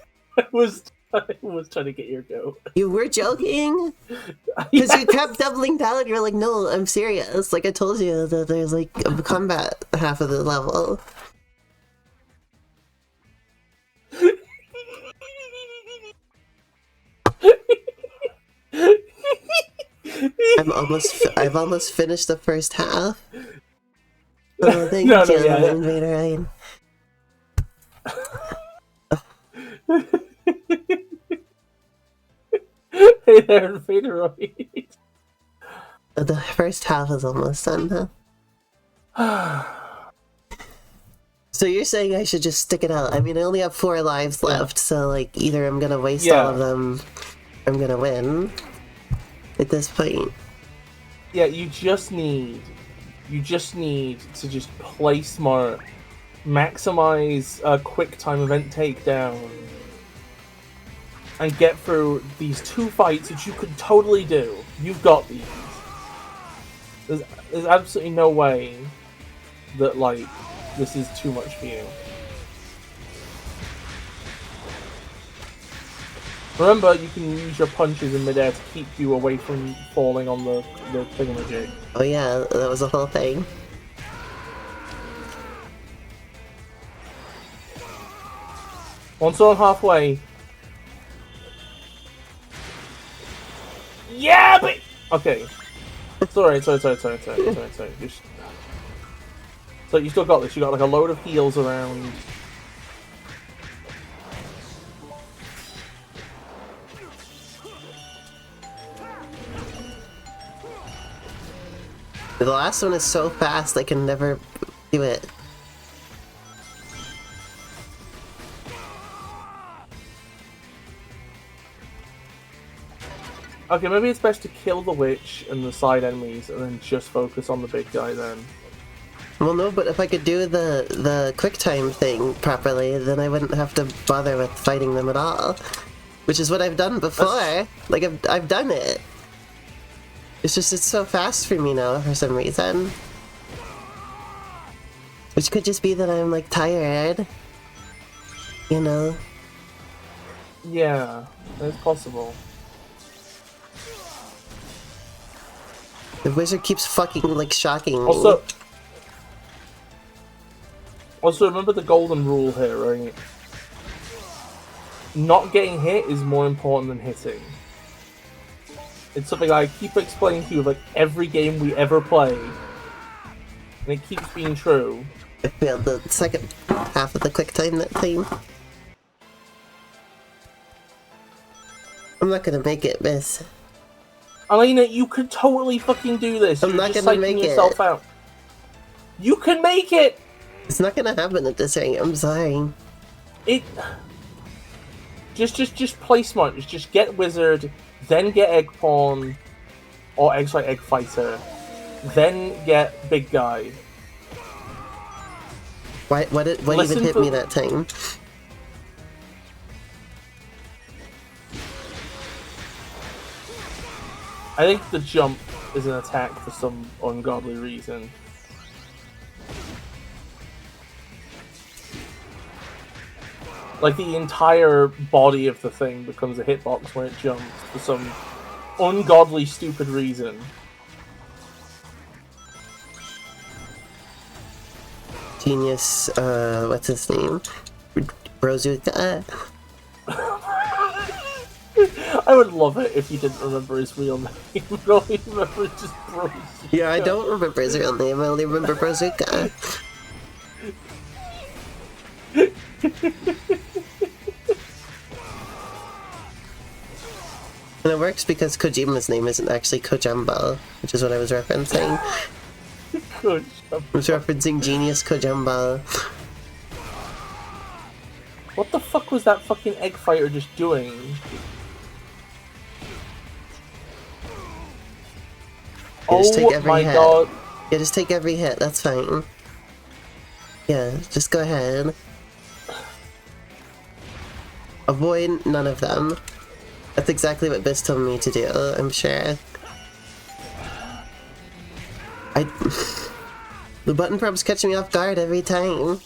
trying to get your goat. You were joking? Because you kept doubling down. You're like, no, I'm serious. Like I told you that there's like a combat half of the level. I've almost finished the first half. Oh, thank you, Invader Ryan. Hey there, Invader Ryan. The first half is almost done, huh? So you're saying I should just stick it out? I mean, I only have 4 lives left, so like either I'm gonna waste all of them, or I'm gonna win. At this point. Yeah, you just need to just play smart, maximize a quick time event takedown, and get through these 2 fights, which you could totally do. You've got these. There's absolutely no way that like this is too much for you. Remember, you can use your punches in midair to keep you away from falling on the thingamajig. Oh yeah, that was a whole thing. Once we're halfway. Yeah, but okay. Sorry. Just... So you still got this. You got like a load of heals around. The last one is so fast I can never do it. Okay, maybe it's best to kill the witch and the side enemies and then just focus on the big guy then. Well, no, but if I could do the quick time thing properly, then I wouldn't have to bother with fighting them at all. Which is what I've done before. Like, I've done it. It's just, it's so fast for me now for some reason. Which could just be that I'm, like, tired. You know? Yeah, it's possible. The wizard keeps fucking, like, shocking me. Also, remember the golden rule here, right? Not getting hit is more important than hitting. It's something I keep explaining to you with like every game we ever play, and it keeps being true. I failed the second half of the quick time that thing. I'm not gonna make it, miss. Elena, you could totally fucking do this. I'm not just gonna psyching make yourself it. out. You can make it! It's not gonna happen at this rate, I'm sorry. It... Just play smart. Just get Wizard, then get Egg Pawn, or Egg Fighter, then get Big Guy. What even hit me that time? I think the jump is an attack for some ungodly reason. Like, the entire body of the thing becomes a hitbox when it jumps for some ungodly, stupid reason. Genius, what's his name? Brozuka? I would love it if you didn't remember his real name. All you remember is just Brozuka. Yeah, I don't remember his real name, I only remember Brozuka. And it works because Kojima's name isn't actually Kojamba, which is what I was referencing. Good. I was referencing Genius Kojamba. What the fuck was that fucking egg fighter just doing? Yeah, just take Oh every my hit. god. Yeah, just take every hit, that's fine. Yeah, just go ahead. Avoid none of them. That's exactly what Bis told me to do, I'm sure. The button probs catch me off guard every time.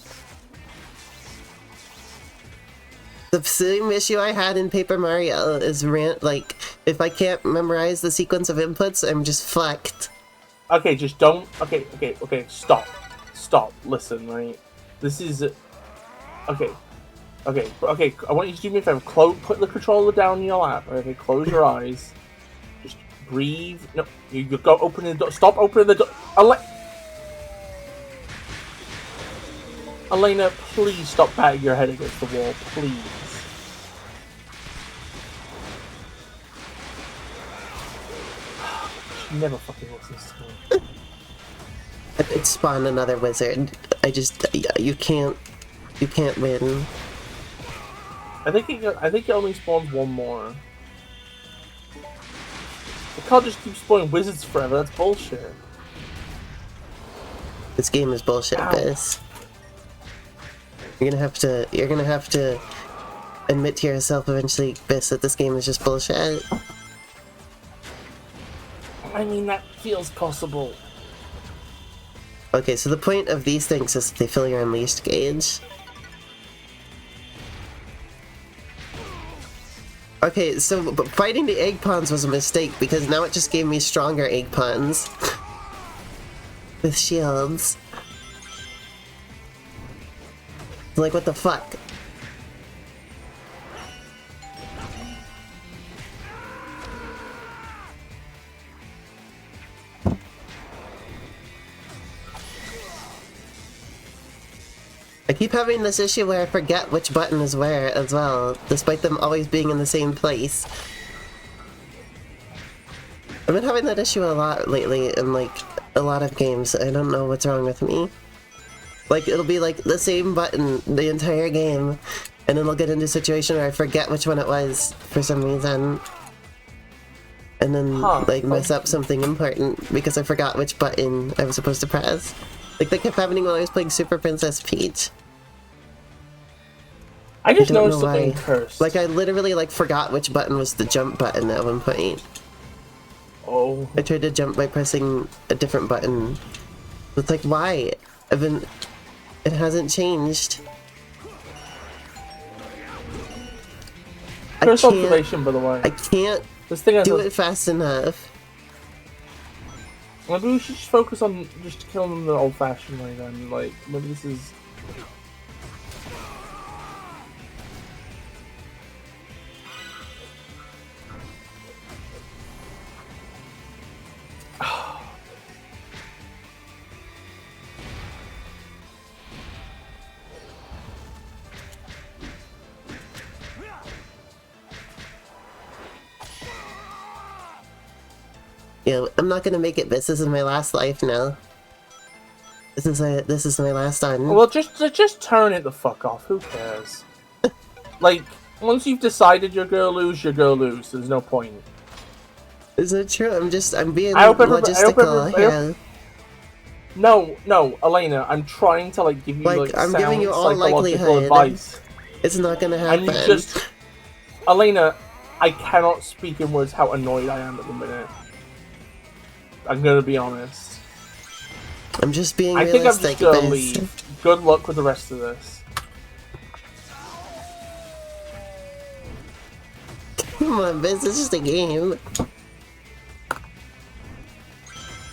The same issue I had in Paper Mario is like, if I can't memorize the sequence of inputs, I'm just fucked. Okay, just don't... Okay, stop. Stop, listen, right? This is... Okay, I want you to do me a favor. Put the controller down in your lap, okay? Close your eyes. Just breathe. No, you go open the door. Stop opening the door. Elena, please stop batting your head against the wall, please. She never fucking listens to me. It spawned another wizard. You can't win. I think it only spawns one more. It can't just keep spawning wizards forever. That's bullshit. This game is bullshit, Bis. You're gonna have to admit to yourself eventually, Bis, that this game is just bullshit. I mean, that feels possible. Okay, so the point of these things is that they fill your unleashed gauge. Okay, so but fighting the egg pawns was a mistake because now it just gave me stronger egg pawns. With shields. Like, what the fuck? I keep having this issue where I forget which button is where as well, despite them always being in the same place. I've been having that issue a lot lately in, like, a lot of games. I don't know what's wrong with me. Like, it'll be, like, the same button the entire game, and then I'll get into a situation where I forget which one it was for some reason. And then, like, mess up something important because I forgot which button I was supposed to press. Like, that kept happening while I was playing Super Princess Peach. I just don't noticed know something why. cursed. Like, I literally, like, forgot which button was the jump button at one point. Oh. I tried to jump by pressing a different button. It's like, why? It hasn't changed. First observation, by the way. I can't This thing do it fast enough. Maybe we should just focus on just killing them the old-fashioned way then. Like, maybe this is... Yeah, I'm not gonna make it. This is my last life now. This is my last time. Well, just turn it the fuck off. Who cares? Like, once you've decided you're gonna lose, you're gonna lose. There's no point. Is it true? I'm being I hope logistical here. No, Elena, I'm trying to like give you like I'm sound giving you all psychological likelihood. advice. It's not gonna And happen. you just... Elena, I cannot speak in words how annoyed I am at the minute. I'm gonna be honest. I'm just being I think I'm realistic. just gonna leave. Good luck with the rest of this. Come on, Biz, it's just a game.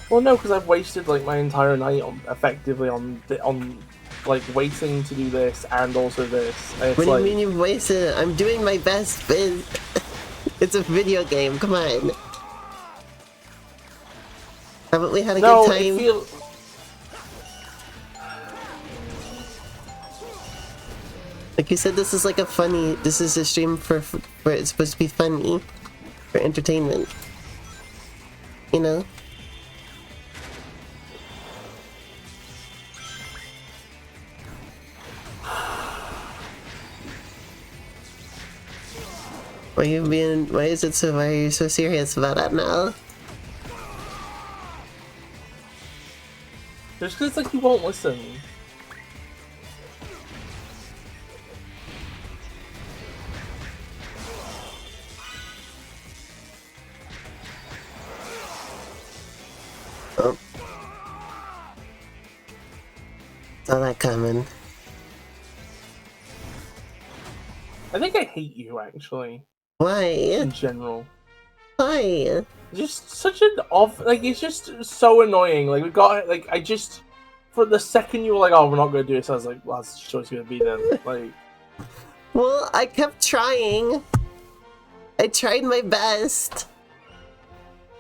Well, no, because I've wasted like my entire night effectively on like waiting to do this and also this. It's What do like, you mean you've wasted it? I'm doing my best, Biz. It's a video game, come on. Haven't we had a good time? Like you said, this is like this is a stream for it's supposed to be funny. For entertainment. You know? Why are you so serious about it now? Just because like you won't listen. Oh. Saw that coming. I think I hate you actually. Why? In general. Why? Just such an like it's just so annoying. Like we got like I just for the second you were like, oh, we're not gonna do this, I was like, well, that's just what it's gonna be then. Like, well, I kept trying. I tried my best.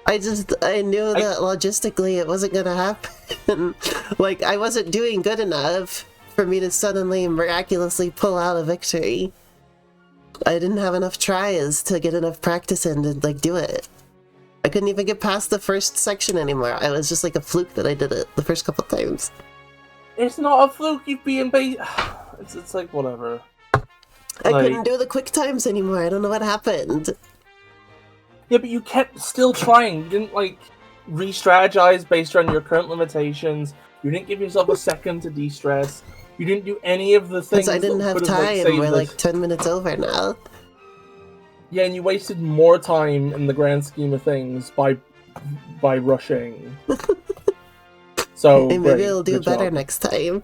I knew that logistically it wasn't gonna happen. Like, I wasn't doing good enough for me to suddenly miraculously pull out a victory. I didn't have enough tries to get enough practice in to, like, do it. I couldn't even get past the first section anymore. It was just like a fluke that I did it the first couple times. it's not a fluke. You've been it's like whatever. I couldn't do the quick times anymore. I don't know what happened. Yeah, but you kept still trying. You didn't like re-strategize based on your current limitations. You didn't give yourself a second to de-stress. You didn't do any of the things. Because I didn't have time. We're like 10 minutes over now. Yeah, and you wasted more time in the grand scheme of things by rushing. So and maybe I'll do better next time.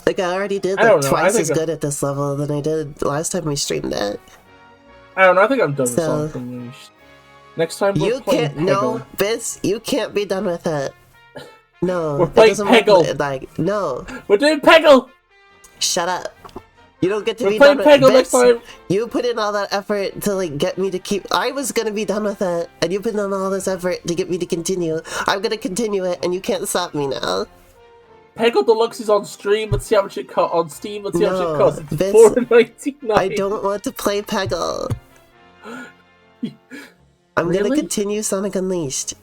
Like I already did like twice as good at this level than I did last time we streamed it. I don't know. I think I'm done with So- Sonic Unleashed. Next time we're You playing can't. No, Peggle. Biz, you can't be done with it. No, We're it playing doesn't work Peggle. like no. We're doing Peggle. Shut up. You don't get to We're be playing done with Peggle next Biz. time. You put in all that effort to like get me to keep. I was gonna be done with it, and you put in all this effort to get me to continue. I'm gonna continue it, and you can't stop me now. Peggle Deluxe is on stream. Let's see how much it costs on Steam. Let's see how much it No, costs. It's Vince, $4.99. I don't want to play Peggle. I'm gonna Really? continue Sonic Unleashed.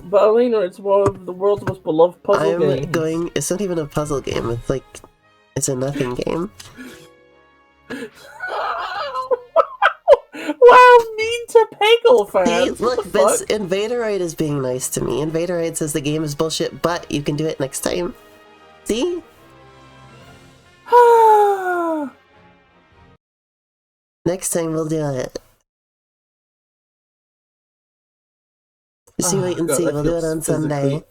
But Elena, it's one of the world's most beloved puzzle I'm games. going. It's not even a puzzle game. It's like, it's a nothing game. Wow, mean to Peggle See, fans. look, What the this fuck? Invaderoid is being nice to me. Invaderoid says the game is bullshit, but you can do it next time. See? Next time we'll do it. Just you Oh, wait and God, see. I We'll do feel it on physically- Sunday.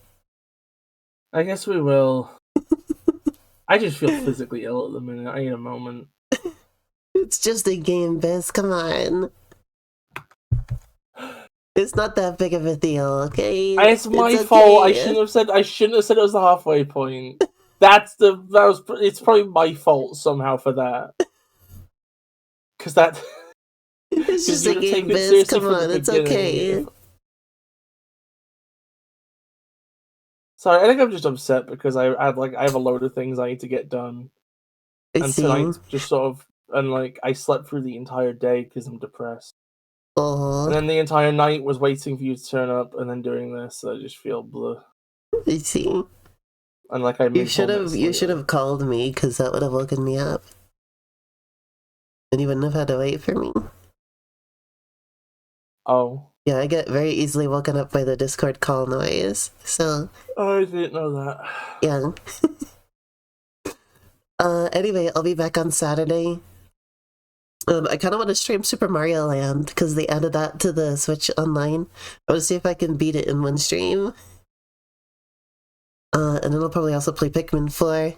I guess we will. I just feel physically ill at the minute. I need a moment. It's just a game, Biz. Come on. It's not that big of a deal, okay? It's my okay. fault. I shouldn't have said it was the halfway point. It's probably my fault somehow for that. Because that. It's just you a were taking game, it Biz. seriously Come from the on, it's beginning. okay. Sorry, I think I'm just upset because I have a load of things I need to get done. I And see. tonight's just sort of I slept through the entire day because I'm depressed. Oh, And then the entire night was waiting for you to turn up and then doing this, so I just feel bleh. I see. And like I You should have called me, because that would have woken me up. And you wouldn't have had to wait for me. Oh. Yeah, I get very easily woken up by the Discord call noise, so Oh, I didn't know that. yeah. Anyway, I'll be back on Saturday. I kind of want to stream Super Mario Land, because they added that to the Switch Online. I want to see if I can beat it in one stream. And then I'll probably also play Pikmin 4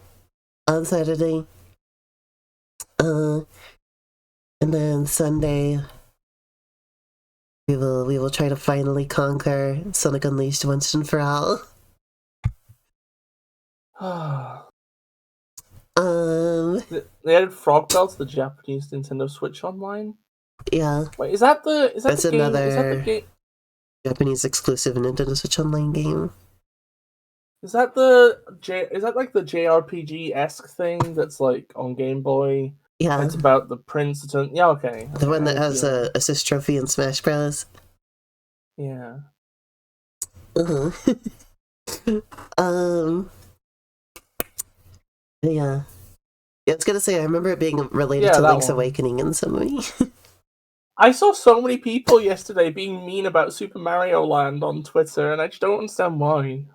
on Saturday. And then Sunday, we will try to finally conquer Sonic Unleashed once and for all. They added Frog Bell to the Japanese Nintendo Switch Online. Yeah, Wait, is that the game? Is that the another game? Japanese exclusive Nintendo Switch Online game. Is that the Is that like the JRPG-esque thing that's like on Game Boy? Yeah, It's about the prince. Yeah, okay. the one that I has feel a it. assist trophy in Smash Bros. Yeah. Uh-huh. Yeah. I was gonna say, I remember it being related to that Link's one. Awakening in some way. I saw so many people yesterday being mean about Super Mario Land on Twitter, and I just don't understand why.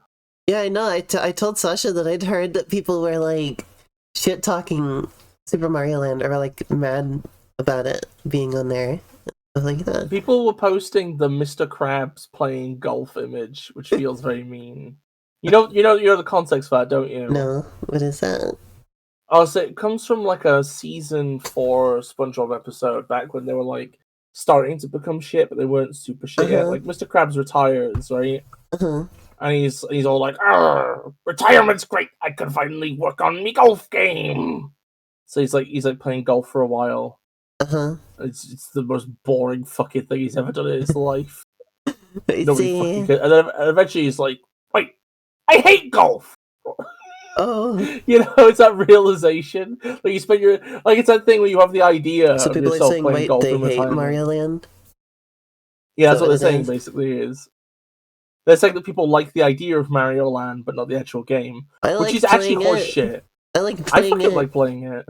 Yeah, I know. I told Sasha that I'd heard that people were like shit talking Super Mario Land, or were like mad about it being on there, stuff like that. People were posting the Mr. Krabs playing golf image, which feels very mean. You know the context for that, don't you? No, what is that? Oh, so it comes from like a season 4 SpongeBob episode back when they were like starting to become shit, but they weren't super shit yet. Uh-huh. Like Mr. Krabs retires, right? Uh-huh. And he's all like, "Arr, retirement's great. I can finally work on me golf game." So he's like playing golf for a while. Uh-huh. It's the most boring fucking thing he's ever done in his life. I Nobody fucking see. could. And then eventually he's like, "Wait, I hate golf." Oh, You know, it's that realization. Like you spend your it's that thing where you have the idea so of people are yourself saying, playing wait, golf they in hate retirement. Mario Land? Yeah, that's So what they're it saying. is. Basically, is they're saying that people like the idea of Mario Land, but not the actual game, I which like is actually playing horse it. shit. I like I playing fucking it. like playing it.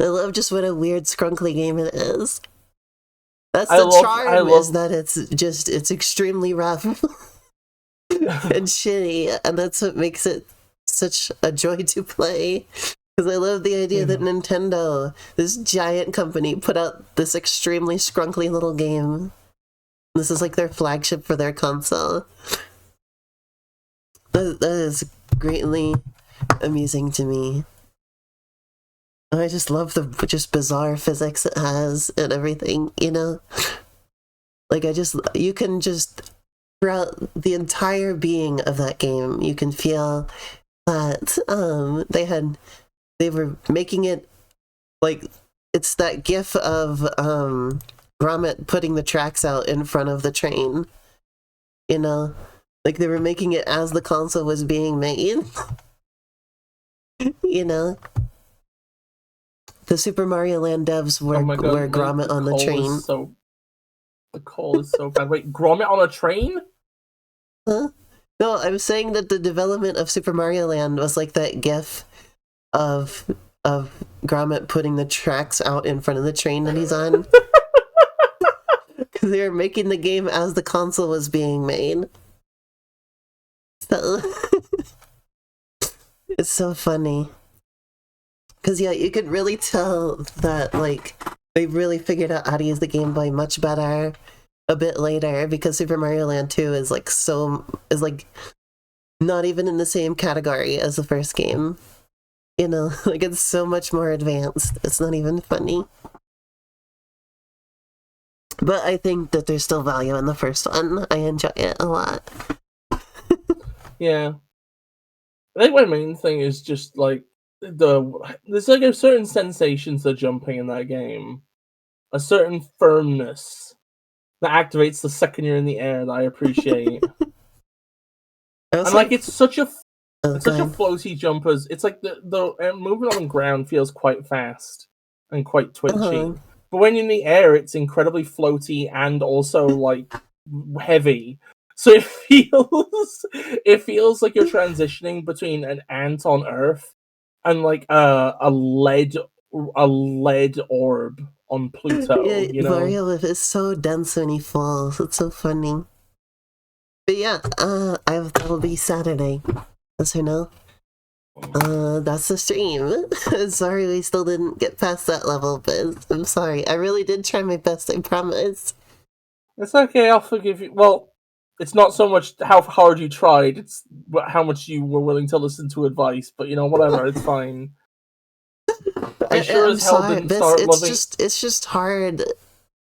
I love just what a weird, scrunkly game it is. That's I the love- charm, I is love- that it's extremely rough and shitty, and that's what makes it such a joy to play. Because I love the idea that Nintendo, this giant company, put out this extremely scrunkly little game. This is like their flagship for their console. That is greatly amusing to me. I just love the just bizarre physics it has and everything, you know? Like, you can just, throughout the entire being of that game, you can feel that, they were making it, like, it's that gif of, Gromit putting the tracks out in front of the train, you know? Like, they were making it as the console was being made, you know? The Super Mario Land devs Oh my god, were Gromit on the train. The call is so bad. Wait, Gromit on a train? Huh? No, I was saying that the development of Super Mario Land was like that gif of Gromit putting the tracks out in front of the train that he's on. Because they were making the game as the console was being made. So it's so funny. Because, yeah, you could really tell that, like, they really figured out how to use the Game Boy much better a bit later, because Super Mario Land 2 is, like, not even in the same category as the first game. You know, like, it's so much more advanced. It's not even funny. But I think that there's still value in the first one. I enjoy it a lot. Yeah. I think my main thing is just, like, there's, like, a certain sensation to jumping in that game. A certain firmness that activates the second you're in the air that I appreciate. And, like, it's such a floaty jump as it's like the movement on the ground feels quite fast and quite twitchy. But when you're in the air, it's incredibly floaty and also like heavy. So it feels like you're transitioning between an ant on Earth and like a lead orb on Pluto. Yeah, You know, Mario is so dense when he falls. It's so funny. But yeah, that'll be Saturday. Yes or no? That's the stream. Sorry we still didn't get past that level, but I'm sorry. I really did try my best, I promise. it's okay. I'll forgive you. Well, it's not so much how hard you tried; it's how much you were willing to listen to advice. But you know, whatever, it's fine. I sure I'm as hell sorry, didn't start loving. It's just hard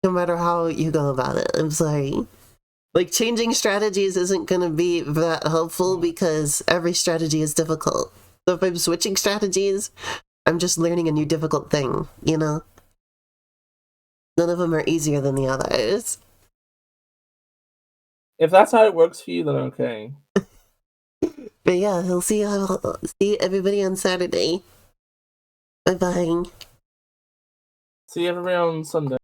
no matter how you go about it. I'm sorry. Like, changing strategies isn't gonna be that helpful because every strategy is difficult. So if I'm switching strategies, I'm just learning a new difficult thing, you know? None of them are easier than the others. If that's how it works for you, then okay. But yeah, I'll see everybody on Saturday. Bye-bye. See everybody on Sunday.